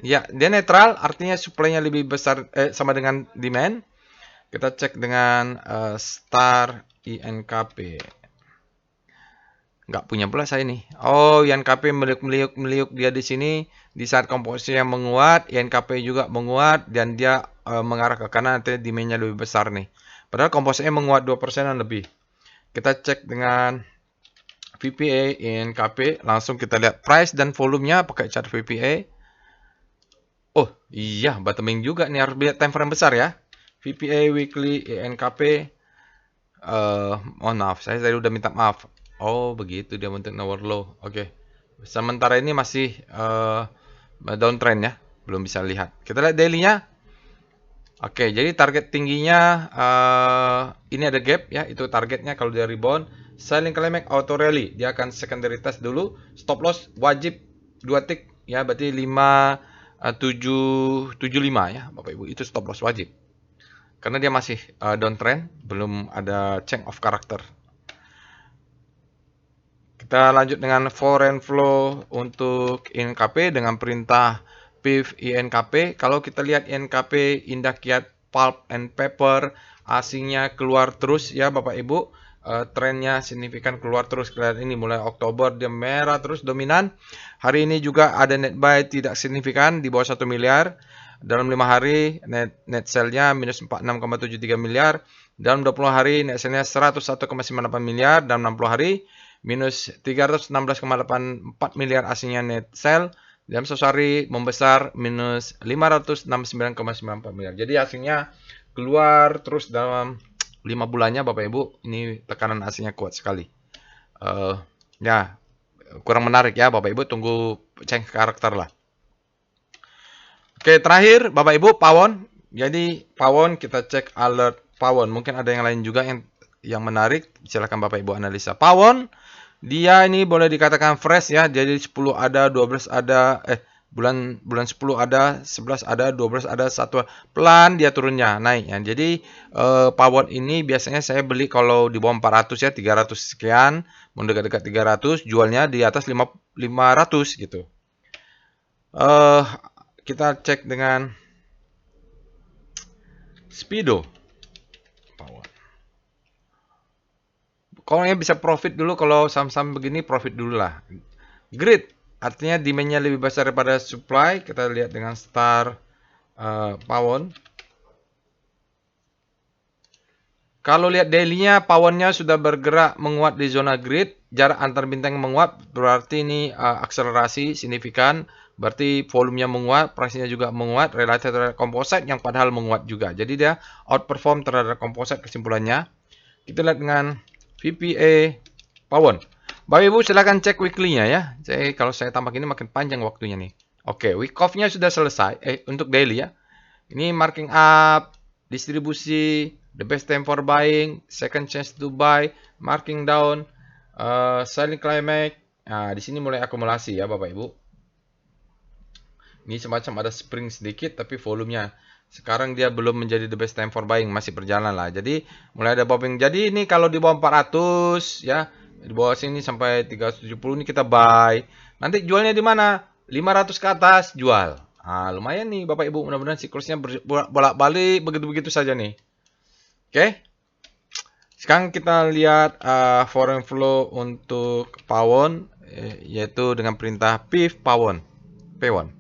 dia netral, artinya supply-nya lebih besar sama dengan demand. Kita cek dengan Star INKP. Nggak punya pula saya nih. Oh, INKP meliuk dia di sini. Di saat komposisinya menguat, INKP juga menguat, dan dia mengarah ke kanan, nanti demand-nya lebih besar nih. Padahal komposisinya menguat 2% lebih. Kita cek dengan VPA INKP. Langsung kita lihat price dan volumenya pakai chart VPA. Oh, iya, bottoming juga nih. Harus lihat time frame besar ya. VPA weekly INKP. Mohon maaf, saya tadi udah minta maaf. Oh, begitu dia untuk lower low. Oke. Sementara ini masih downtrend ya, belum bisa lihat. Kita lihat daily-nya. Oke, jadi target tingginya ini ada gap ya, itu targetnya kalau dia rebound. Selling climax auto rally, dia akan secondary test dulu. Stop loss wajib 2 tick ya, berarti 5775 ya Bapak Ibu, itu stop loss wajib. Karena dia masih downtrend, belum ada change of character. Kita lanjut dengan foreign flow untuk INKP dengan perintah PIV INKP. Kalau kita lihat INKP Indah Kiat Pulp and Paper, asingnya keluar terus ya Bapak Ibu. Trennya signifikan keluar terus. Kalian ini mulai Oktober dia merah terus dominan. Hari ini juga ada net buy tidak signifikan di bawah 1 miliar. Dalam 5 hari net sell-nya minus 46,73 miliar. Dalam 20 hari net sell-nya 101,98 miliar. Dalam 60 hari minus 316,84 miliar asingnya net sell. Dalam 1 hari membesar minus 569,94 miliar. Jadi asingnya keluar terus dalam 5 bulannya Bapak Ibu. Ini tekanan asingnya kuat sekali. Ya, kurang menarik ya Bapak Ibu. Tunggu cek karakter lah. Oke, terakhir Bapak Ibu pawon. Jadi pawon kita cek alert pawon. Mungkin ada yang lain juga yang menarik. Silakan Bapak Ibu analisa. Pawon dia ini boleh dikatakan fresh ya. Jadi 10 ada, 12 ada, bulan 10 ada, 11 ada, 12 ada, 1 pelan dia turunnya naik ya. Jadi pawon ini biasanya saya beli kalau di bawah 400 ya, 300 sekian, mau dekat-dekat 300, jualnya di atas 500 gitu. Kita cek dengan Speedo. Kalau bisa profit dulu, kalau saham-saham begini profit dulu lah. Grid, artinya demand-nya lebih besar daripada supply. Kita lihat dengan Star Pawon. Kalau lihat daily-nya, Pawonnya sudah bergerak menguat di zona grid. Jarak antar bintang menguat, berarti ini akselerasi signifikan. Berarti volumenya menguat, price-nya juga menguat, relatif terhadap komposit yang padahal menguat juga. Jadi dia outperform terhadap komposit kesimpulannya. Kita lihat dengan VPA Pawon. Bapak Ibu silakan cek weekly-nya ya. Kalau saya tambah ini makin panjang waktunya nih. Oke, week off-nya sudah selesai. Untuk daily ya. Ini marking up, distribusi, the best time for buying, second chance to buy, marking down, selling climax. Nah, di sini mulai akumulasi ya Bapak Ibu. Ini semacam ada spring sedikit tapi volumenya sekarang dia belum menjadi the best time for buying, masih berjalan lah. Jadi mulai ada bobbing. Jadi ini kalau di bawah 400 ya, di bawah sini sampai 370 ini kita buy. Nanti jualnya di mana? 500 ke atas jual. Nah, lumayan nih Bapak Ibu, mudah-mudahan siklusnya bolak-balik begitu-begitu saja nih. Oke. Sekarang kita lihat foreign flow untuk Pawon, yaitu dengan perintah PIV Pawon. P1.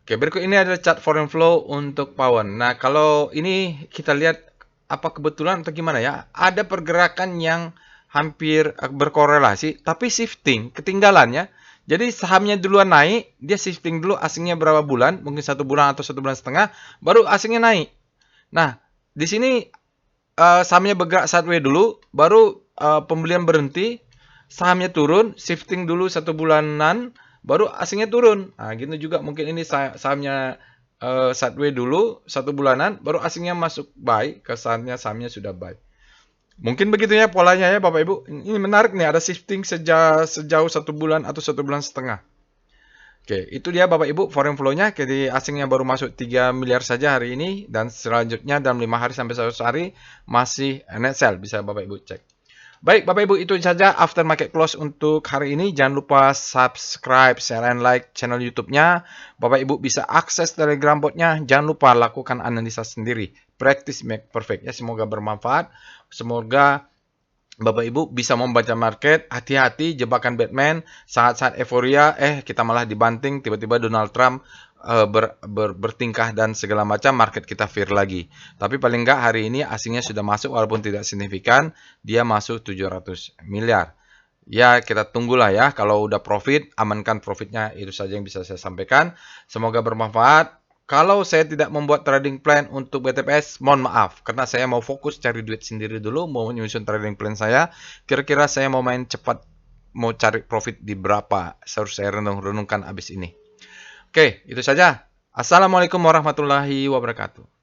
Oke, berikut ini ada chart foreign flow untuk Pawon. Nah, kalau ini kita lihat apa kebetulan atau gimana ya? Ada pergerakan yang hampir berkorelasi, tapi shifting, ketinggalannya. Jadi sahamnya duluan naik, dia shifting dulu asingnya berapa bulan, mungkin 1 bulan atau 1 bulan setengah, baru asingnya naik. Nah, di sini sahamnya bergerak sideways dulu, baru pembelian berhenti, sahamnya turun, shifting dulu 1 bulanan, baru asingnya turun. Nah, gitu juga mungkin ini sahamnya sideways dulu 1 bulanan, baru asingnya masuk buy, ke sahamnya sudah buy. Mungkin begitu ya polanya ya Bapak Ibu. Ini menarik nih, ada shifting sejauh 1 bulan atau 1 bulan setengah. Oke, itu dia Bapak Ibu foreign flow-nya. Jadi asingnya baru masuk 3 miliar saja hari ini, dan selanjutnya dalam 5 hari sampai 100 hari masih net sell, bisa Bapak Ibu cek. Baik Bapak Ibu, itu saja after market close untuk hari ini. Jangan lupa subscribe, share, and like channel YouTube-nya. Bapak Ibu bisa akses Telegram bot-nya. Jangan lupa lakukan analisa sendiri. Practice make perfect ya. Semoga bermanfaat. Semoga Bapak Ibu bisa membaca market. Hati-hati jebakan Batman. Saat-saat euforia, kita malah dibanting. Tiba-tiba Donald Trump bertingkah dan segala macam, market kita fear lagi. Tapi paling enggak hari ini asingnya sudah masuk walaupun tidak signifikan, dia masuk 700 miliar. Ya, kita tunggulah ya. Kalau udah profit, amankan profitnya. Itu saja yang bisa saya sampaikan. Semoga bermanfaat. Kalau saya tidak membuat trading plan untuk BTPS, mohon maaf. Karena saya mau fokus cari duit sendiri dulu, mau menyusun trading plan saya. Kira-kira saya mau main cepat, mau cari profit di berapa. Harus saya renung-renungkan abis ini. Oke, itu saja. Assalamualaikum warahmatullahi wabarakatuh.